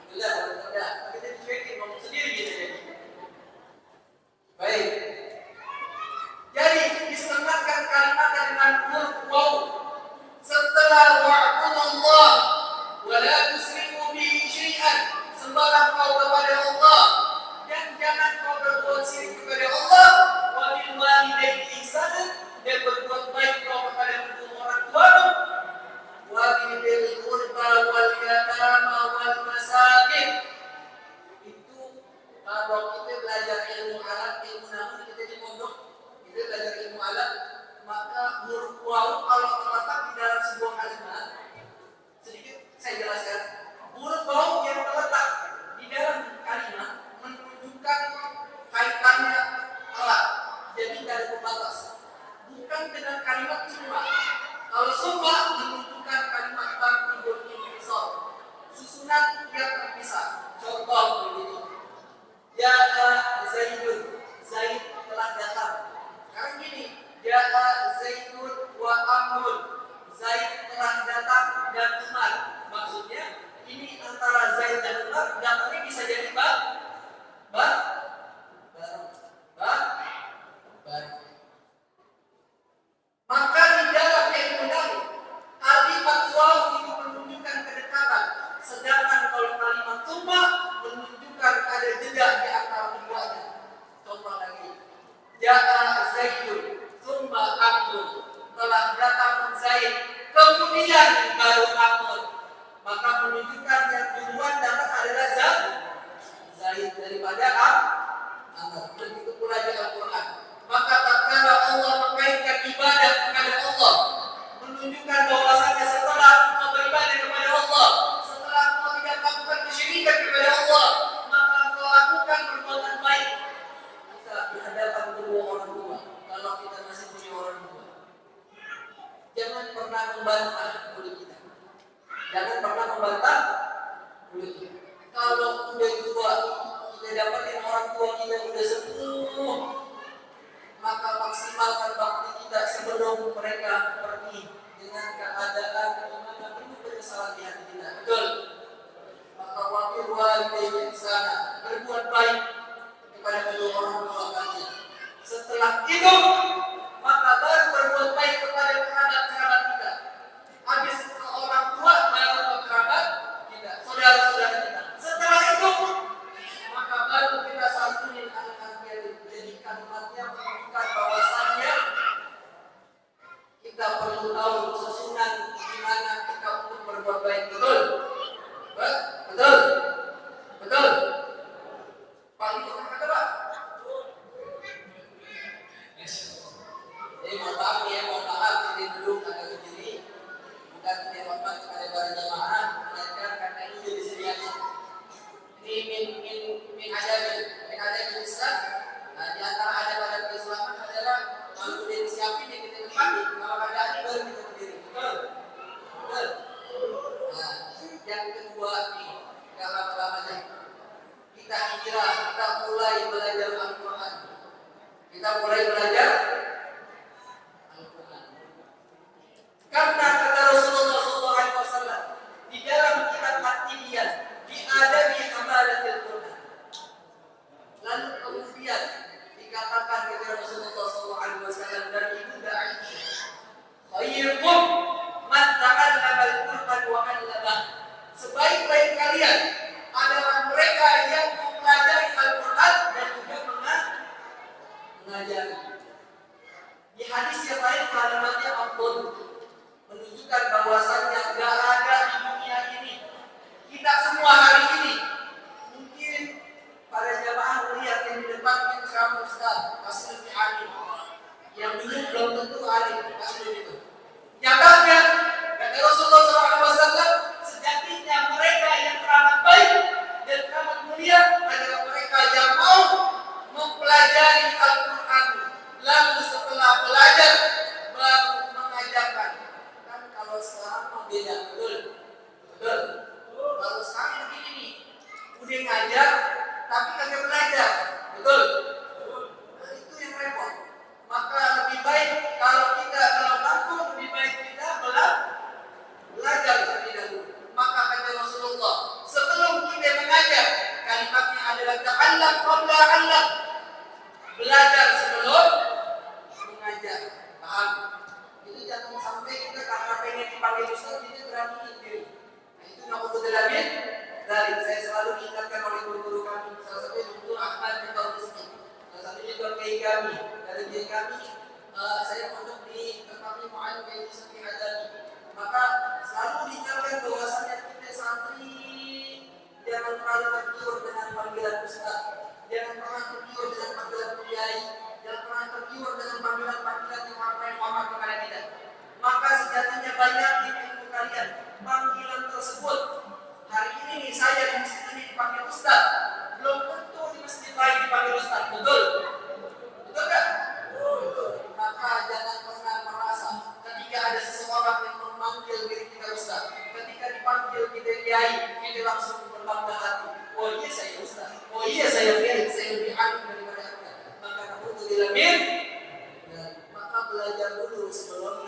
Alhamdulillah, enggak. Kita dicuekin ngomong sendiri gitu ya. Baik. Jadi disematkan kalimat dengan huruf waw. Setelah wa'budullah wa la tusyriku bihi syai'an, sembahlah kau kepada Allah dan jangan kau berbuat syirik kepada Allah, wa bil walidaini ihsana, dan berbuat baik kau kepada kedua orang tuamu, wa bil qurba wal yatama wal masakin. Itu kalau kita belajar ilmu alat, ilmu namun kita di pondok, kita belajar ilmu alat, maka huruf waw kalau terletak di dalam sebuah kalimat, sedikit saya jelaskan. Huruf waw yang terletak di dalam kalimat menunjukkan kaitannya erat, jadi tidak ada pembatas. Bukan dengan kalimat summa. Kalau summa Amrun. Zaid telah datang dan Umar. Maksudnya ini antara Zaid dan Umar datangnya bisa jadi maka di dalam ilmu nahu kalimat waw itu menunjukkan kedekatan, sedangkan kalau kalimat tsumma menunjukkan ada jeda di antara keduanya. Contoh lagi, ja'a Zaidun tsumma Amrun, telah datang Zaid kemudian baru Amr, maka menunjukkan yang duluan datang adalah Zaid daripada Amr. Begitu pula di Al-Quran. Maka tatkala Allah mengaitkan ibadah kepada Allah, menunjukkan bahwasanya setelah engkau beribadah kepada Allah, setelah engkau tidak melakukan kesyirikan kepada Allah, maka engkau lakukan perbuatan baik. Kita di hadapan kedua orang tua, kalau kita masih punya orang tua, jangan pernah membantah mulut kita. Jangan pernah membantah mulut kita. Kalau udah tua, kita dapatin orang tua kita udah sepuh, maka maksimalkan bakti kita sebelum mereka pergi dengan keadaan di mana penuh penyesalan di hati kita. Betul. Maka wakil walidayni ihsana, berbuat baik kepada kedua orang tua kalian. Setelah itu, maka baru berbuat baik kepada kerabat-kerabat kita. Habis ke orang tua, baru ke kerabat kita, saudara-saudara kita. Setelah itu, maka baru kita santunin anak-anak kita. Jadi kalimatnya menunjukkan bahwasannya kita perlu tahu susunan di mana kita untuk berbuat baik. Betul? Betul? Betul? Pak itu kata Pak? Jadi mohon maaf, ini dulu agak berdiri. Bukan tidak hormat kepada para jamaah, melainkan karena ini jadi sedianya. Ini min adab Islam. Nah, di antara adab keislaman adalah kalau sudah disiapin yang kita tempati, kalau ada ini baru kita berdiri. Betul? Betul? Nah, yang kedua nih, gak lama-lama lagi. Kita hijrah, kita mulai belajar Al-Quran. Kita mulai belajar Al-Quran. Karena kata Rasulullah SAW di dalam kitab At-Tibyan, di adabi hamalatil Quran. Lalu kemudian dikatakan kepada Rasulullah SAW dari Ibunda Aisyah, khairukum man ta'allama al-Qur'an wa 'allamahu. Sebaik-baik kalian adalah mereka yang mempelajari Al-Quran dan juga mengajari. Di hadis yang lain kalimatnya afdal, menunjukkan bahwasannya enggak ada di dunia ini. Kita semua hari ini mungkin para jamaah melihat yang di depan yang ceramah Ustaz pasti lebih alim, yang dulu belum tentu alim, pasti begitu. Nyatanya kata Rasulullah SAW, sejatinya mereka yang teramat baik dan teramat mulia adalah mereka yang mau mempelajari Al-Quran, lalu setelah belajar baru mengajarkan. Kan kalau sekarang mah beda, betul? Betul. Kalau sekarang begini nih, udah ngajar tapi kagak belajar, betul? Nah, itu yang repot. Maka lebih baik kalau mampu lebih baik kita belajar terlebih dahulu. Maka kata Rasulullah, sebelum kita mengajar, kalimatnya adalah ta'allam qabla 'allam. Belajar sebelum mengajar. Paham? Itu jangan sampai kita karena pengen dipanggil ustaz kita berani diri. Nah, itu naudzubillah min dzalik. Saya selalu diingatkan oleh guru-guru kami, salah satunya Dr. Ahmad bin Taufik. Salah satunya Dr. kami. Dari dia kami saya pondok di tempat Mu'alim Kaiji Santri Adami. Maka selalu diingatkan bahwasanya kita santri jangan terlalu tergiur dengan panggilan ustaz, jangan pernah tergiur dengan panggilan kiai, jangan pernah tergiur dengan panggilan-panggilan yang ramai kepada kita. Maka sejatinya banyak di ilmu kalian panggilan tersebut. Hari ini nih saya di masjid ini dipanggil ustaz, belum tentu di masjid lain dipanggil ustaz. Betul? Betul kan? Betul. Maka jangan pernah merasa ketika ada seseorang yang memanggil diri kita ustaz, ketika dipanggil kita kiai, kita langsung berbangga hati. Oh iya saya ustaz, oh iya saya kiai, saya lebih alim daripada anda. Maka naudzubillah min, maka belajar dulu sebelum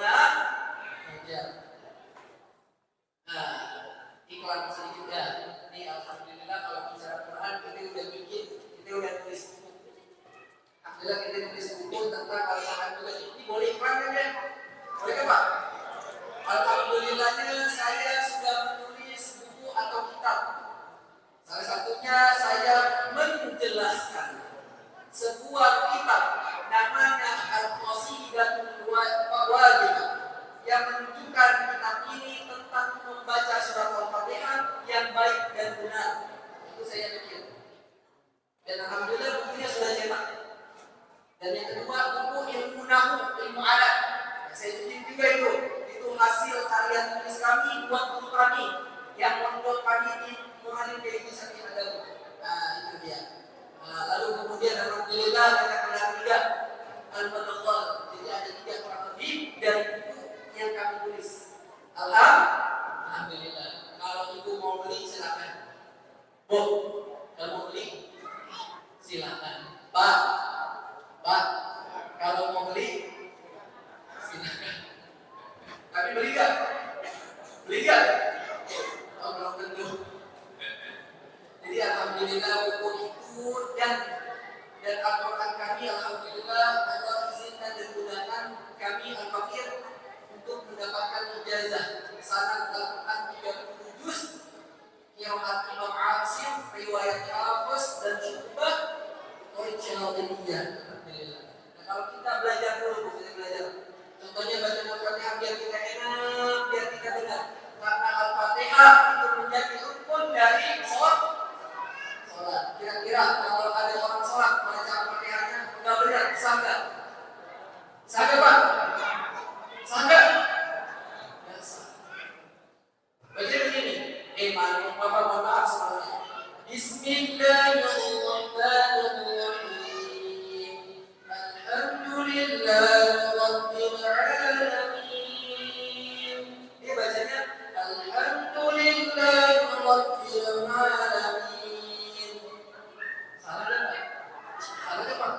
iklan sedikit ya. Ini alhamdulillah kalau bicara Quran kita udah bikin, kita udah tulis buku. Alhamdulillah kita tulis buku tentang Al-Quran juga. Ini boleh iklan kan ya? Boleh kan Pak? Alhamdulillahnya saya sudah menulis buku atau kitab. Salah satunya saya menjelaskan sebuah kitab namanya Al-Qasidatul Wajibah yang menunjukkan kitab ini tentang membaca surat Al-Fatihah yang baik dan benar. Itu saya bikin. Dan alhamdulillah bukunya sudah cetak. Dan yang kedua buku ilmu nahu, ilmu adat. Saya bikin juga itu. Itu hasil karya tulis kami buat guru kami yang pondok kami di Muhammad itu Sakit Adabu. Nah itu dia. Lalu kemudian alhamdulillah kita kelar tiga al-madkhal. Jadi ada 3 kurang lebih dari buku yang kami tulis. Alhamdulillah. Kalau ibu mau beli silakan. Bu, kalau mau beli silakan. Pak, kalau mau beli silakan. Tapi beli gak? Beli gak? Oh, belum tentu. Jadi alhamdulillah buku itu dan Al-Quran kami alhamdulillah Allah izinkan dan gunakan kami al-fakir untuk mendapatkan ijazah sanad Al-Quran 30 juz qiraat Imam Asim, riwayat Hafiz dan Syu'bah original India. Alhamdulillah. Nah, kalau kita belajar dulu, kita belajar. Contohnya baca Al-Fatihah biar kita enak, biar kita dengar. Karena Al-Fatihah itu menjadi rukun dari sholat. Kira-kira kalau ada orang sholat baca Al-Fatihahnya nggak benar, sah nggak? Sah nggak Pak? Sah nggak? Ya sah. Baca begini. Maaf semuanya. Bismillahirrahmanirrahim. Alhamdulillahi rabbil alamin. Dia bacanya Alhamdulillahi rabbil alamin. Salah enggak? Salah enggak Pak?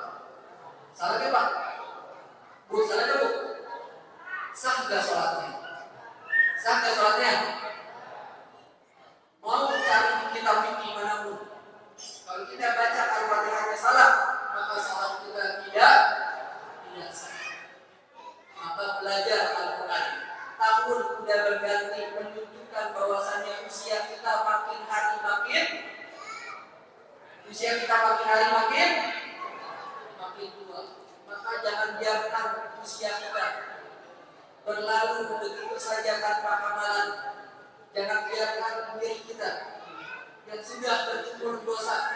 Salah enggak Pak? Bu, salah enggak Bu? Sah enggak sholatnya? Sah enggak sholatnya? Mau cari di kitab fikih manapun. Kalau kita baca Al-Fatihahnya salah, maka sholat kita tidak sah. Maka belajar Al-Quran. Tahun sudah berganti menunjukkan bahwasannya usia kita makin hari makin tua. Maka jangan biarkan usia kita berlalu begitu saja tanpa amalan. Jangan biarkan diri kita yang sudah berjumur dosa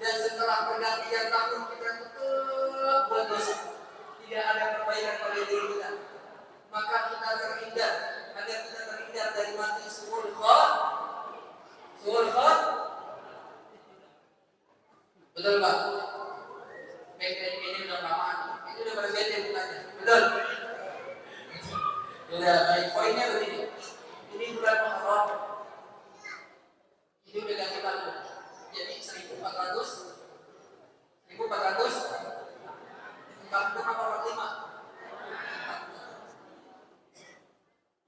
dan setelah pergantian tahun kita tetap buat dosa, tidak ada perbaikan pada diri kita. Maka kita terhindar, agar kita terhindar dari mati suul khot. Betul Pak? Ini udah lamaan. Itu udah pada bete bukannya. Betul? Udah baik. Poinnya begini. Ini bulan Muharram. Ini udah ganti tahun. Jadi 1400 45.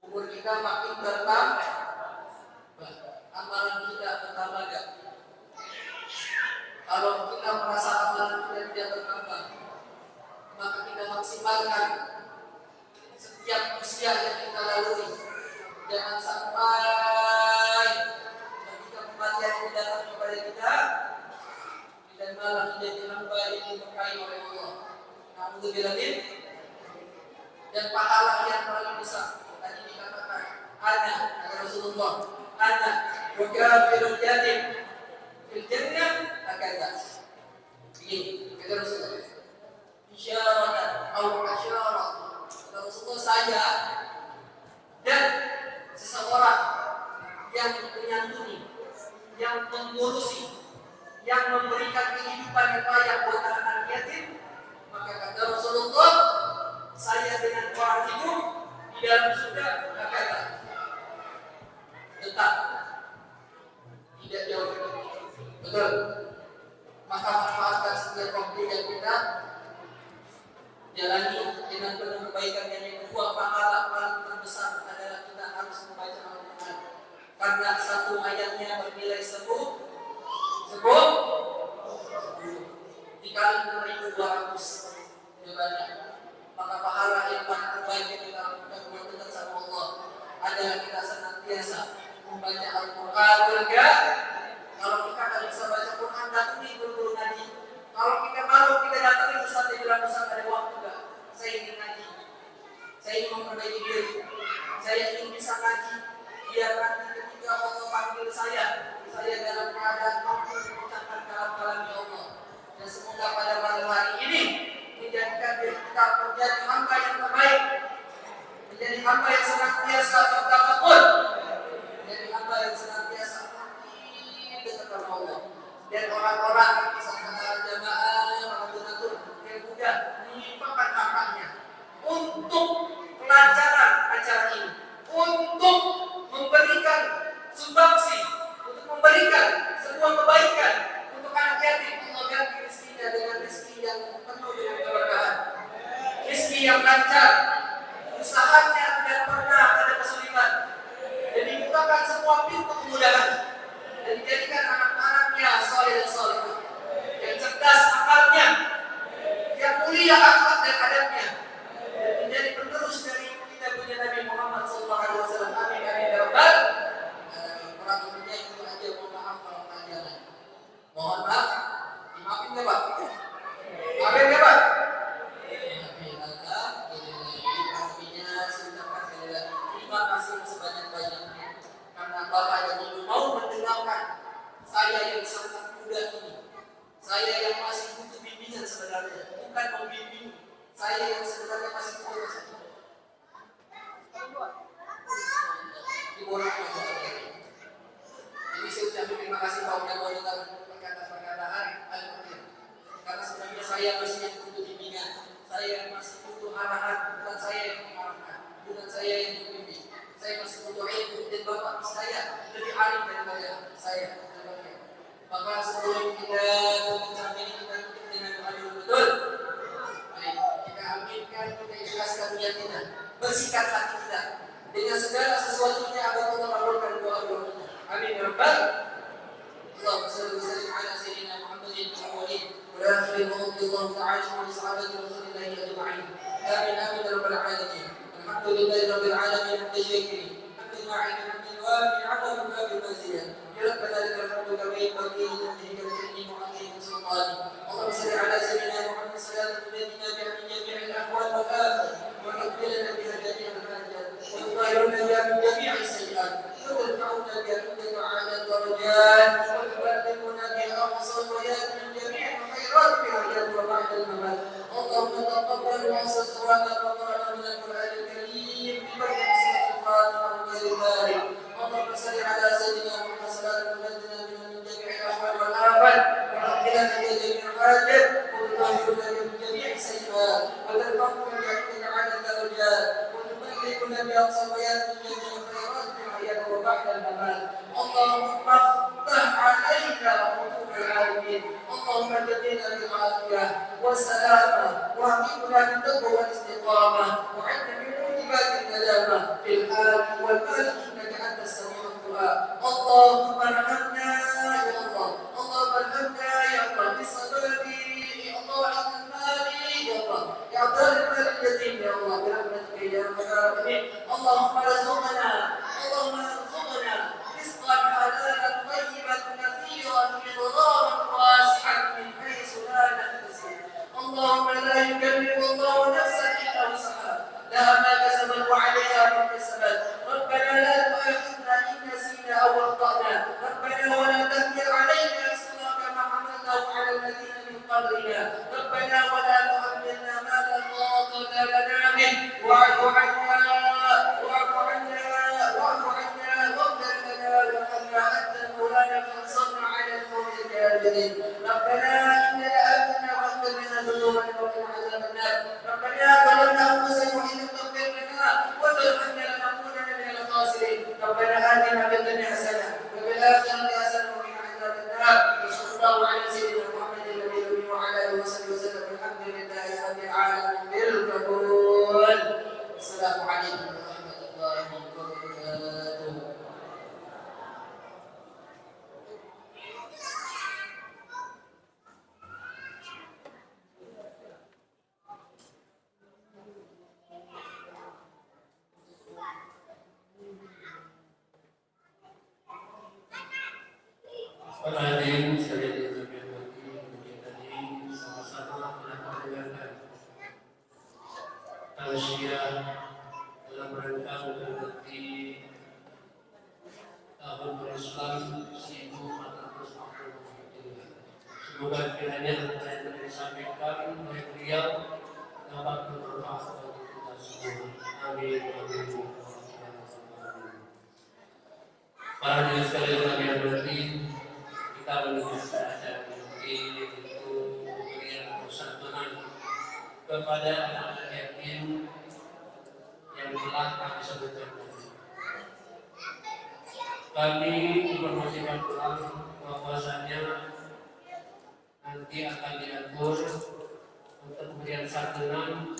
Umur kita makin bertambah, amalan kita bertambah gak? Kalau kita merasa amalan kita tidak bertambah, maka kita maksimalkan setiap usia yang kita lalui. Jangan sampai ketika kematian itu datang kepada kita dan malah menjadi hamba yang diberkahi oleh Allah. Alhamdulillah. Dan pahala yang paling besar tadi dikatakan ana Rasulullah, ana wakafirul yatim fil jannah akada. Begini kata Rasulullah, isyaratan atau asyarah. Rasulullah saya dan seseorang yang menyantuni, yang mengurusi, yang memberikan kehidupan yang layak buat anak-anak yatim, maka kata Rasulullah, saya dengan orang itu di dalam surga kata tetap tidak jauh. Betul. Maka manfaatkan setiap waktu yang kita jalani dengan penuh kebaikan. Yang kedua, pahala paling terbesar adalah kita harus membaca Al-Quran. Karena satu bernilai 10 dikali 6.200 jawabannya. Maka pahala yang paling terbaik yang kita lakukan buat dekat sama Allah adalah kita senantiasa membaca Al-Quran. Kalau kita tidak bisa baca Quran, datangi guru-guru ngaji. Kalau kita malu, kita datangi Ustaz yang bilang, Ustaz ada waktu enggak? Saya ingin ngaji, saya ingin memperbaiki diri, saya ingin bisa ngaji. Biar nanti ketika Allah panggil saya dalam keadaan mampu mengucapkan kalam-kalam ya Allah. Dan semoga pada malam hari ini menjadikan diri kita menjadi hamba yang terbaik, menjadi hamba yang senantiasa bertafakkur, menjadi hamba yang senantiasa makin dekat dengan Allah. Dan orang-orang misalkan para jamaah, para donatur yang mudah menyimpangkan hartanya untuk kelancaran acara ini, untuk memberikan sumbangsi, untuk memberikan sebuah kebaikan untuk anak yatim. Allah ganti rezekinya dengan rezeki yang penuh dengan keberkahan, rezeki yang lancar, usahanya tidak pernah ada kesulitan, dan dibukakan semua pintu kemudahan, dan dijadikan anak-anaknya soleh dan solehah, yang cerdas akalnya, yang mulia akhlak dan adabnya, dan menjadi penerus dari kita punya Nabi Muhammad SAW. Amin amin ya rabbal alamin. Kurang lebihnya itu aja. Mohon maaf kalau panjangan. Mohon maaf. Dimaafin ya Pak? Amin ya Pak? Amin. Alhamdulillah. Artinya silakan sekali lagi. Terima kasih sebanyak-banyaknya karena Bapak dan Ibu mau mendengarkan saya yang sangat muda ini. Saya yang masih butuh bimbingan sebenarnya, bukan membimbing. Saya yang sebenarnya masih butuh saja. Jadi saya ucapkan terima kasih Pak Udah mau dengar perkataan Al-Quran. Karena sebenarnya saya masih yang butuh bimbingan, saya yang masih butuh arahan, bukan saya yang mengarahkan, bukan saya yang membimbing. Saya masih butuh ilmu dan Bapak saya lebih alim daripada saya. Maka sebelum kita berbicara ini kita tutup dengan doa dulu, betul? Baik, kita aminkan, kita ikhlaskan niat kita, bersihkan hati kita dengan segala sesuatunya agar Allah mengabulkan doa-doa kita. Amin ya rabbal Allahumma shalli wa sallim ala sayyidina Muhammadin al-awwalin wa akhirin wa radiyallahu ta'ala an sahabati rasulillahi ajma'in. Amin amin ya rabbal alamin. Alhamdulillahi rabbil alamin hamdan syakirin. Hamdan ma'in hamdan wafi 'amalan wafi mazidan. Ya rabbana lakal hamdu kama yanbaghi li wajhika al-karim wa 'azimi sultanik. Allahumma shalli ala sayyidina Muhammad sallallahu alaihi wa sallam bi jami'il ahwal wal afat wa qina biha jami'al hajat. ويطهرنا من جميع السيئات وترفعنا بها أعلى الدرجات وتبلغنا بها أقصى الغايات من جميع الخيرات في الحياة وبعد الممات. اللهم تقبل وصلاتنا وقرأنا من القرآن الكريم ببركة سورة الفاتحة وغير ذلك. اللهم صل على سيدنا محمد صلاة تنجينا بها من جميع الأحوال والآفات وتقبلنا بها جميع الحاجات وتطهرنا بها من جميع السيئات وترفعنا بها أعلى الدرجات وتبلغنا بأقصى الغايات من جميع الخيرات في الحياة وبعد الممات. اللهم افتح علينا فتوح العالمين. اللهم اجعلنا بالعافية والسلامة واعطنا بالتقوى والاستقامة وعنا من موجبات الندامة في الحال والمال إنك أنت السميع الدعاء. اللهم ارحمنا يا الله، اللهم ارحمنا يا الله بسبب إعطاء المال يا الله، إعطاء المال اليتيم يا الله برحمتك يا رب العالمين. اللهم ارزقنا رزقا حلالا طيبا كثيرا مقدارا واسعا من حيث لا نحتسب. اللهم لا يكلف الله نفسا الا وسعها، لها ما كسبت وعليها ما اكتسبت. ربنا لا تؤاخذنا ان نسينا او اخطانا، ربنا ولا تحمل علينا اصرا كما حملناه على الذين من قبلنا، ربنا ولا تحملنا ما لا طاقه لنا به. واعف عنا واغفر لنا وارحمنا انت مولانا فانصرنا على القوم الكافرين. ربنا اننا امنا واغفر لنا ذنوبنا وقنا عذاب النار. ربنا ظلمنا انفسنا وان لم تغفر لنا وترحمنا لنكونن من الخاسرين. ربنا اتنا في الدنيا حسنه وفي الاخره حسنه وقنا عذاب النار. وصلى الله على سيدنا محمد النبي الامي وعلى اله وصحبه وسلم. الحمد لله رب العالمين بالقبول. السلام عليكم ورحمه الله وبركاته. Para hadirin sekalian yang dirahmati, kita tadi sama-sama telah mendengarkan tausiah dalam rangka memperingati tahun berislam 1442. Semoga kiranya apa yang telah disampaikan oleh beliau dapat bermanfaat bagi kita semua. Amin. Para hadirin sekalian kami hormati, kita menunjukkan acara ini yaitu pemberian persantunan kepada anak-anak yatim yang telah kami sebutkan tadi. Kami informasikan ulang bahwasanya nanti akan diatur untuk pemberian santunan.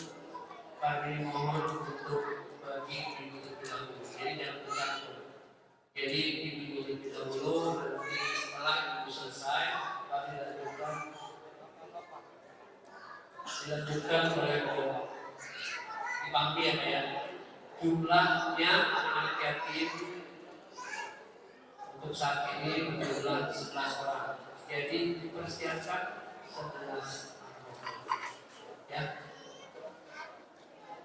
Kami mohon untuk bagi ibu terlebih dahulu, jadi jangan tercampur. Jadi ibu terlebih dahulu, nanti setelah ibu selesai kami dilanjutkan oleh dipanggil ya jumlahnya anak yatim untuk saat ini berjumlah 11 orang. Jadi dipersiapkan 11 ya.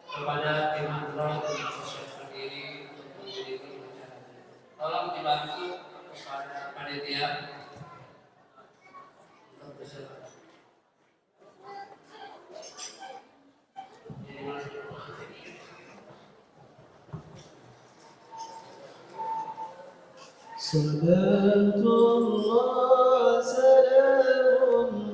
Kepada tim Andro untuk mempersiapkan diri untuk menghadiri acara ini. Tolong dibantu kepada panitia untuk bersiap. Salatullah salamullah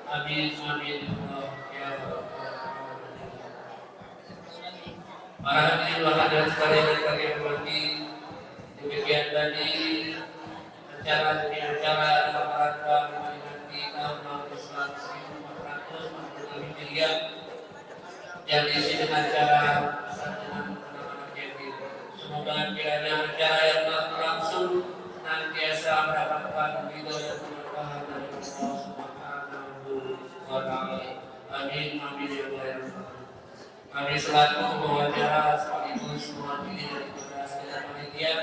Amin amin ya rabbal alamin. Para hadirin wal hadirat sekalian yang kami hormati, demikian tadi acara demi acara dalam rangka memperingati tahun Islam 1445 Hijriah yang diisi dengan acara santunan anak-anak yatim. Semoga kiranya acara yang telah berlangsung senantiasa mendapatkan ridho dan keberkahan dari Allah Subhanahu wa Ta'ala. Amin amin ya rabbal. Kami selaku pembawa acara sekaligus mewakili daripada sekalian panitia,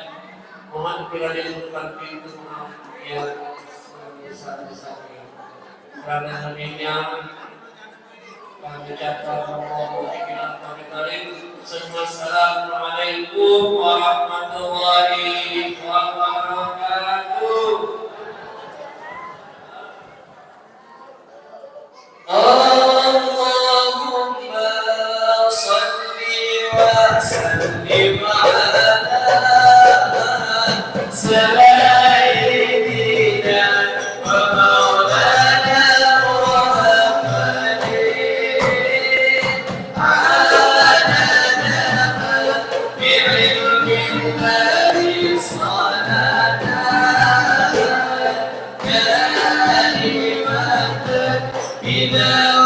mohon kiranya dibukakan pintu maaf yang sebesar-besarnya. Karena lebihnya kami ucapkan Assalamualaikum warahmatullahi wabarakatuh. Allahumma salli wa sallim ala sayyidina wa maulana Muhammadin adada bi'ilmillahi salatan kalimatan ila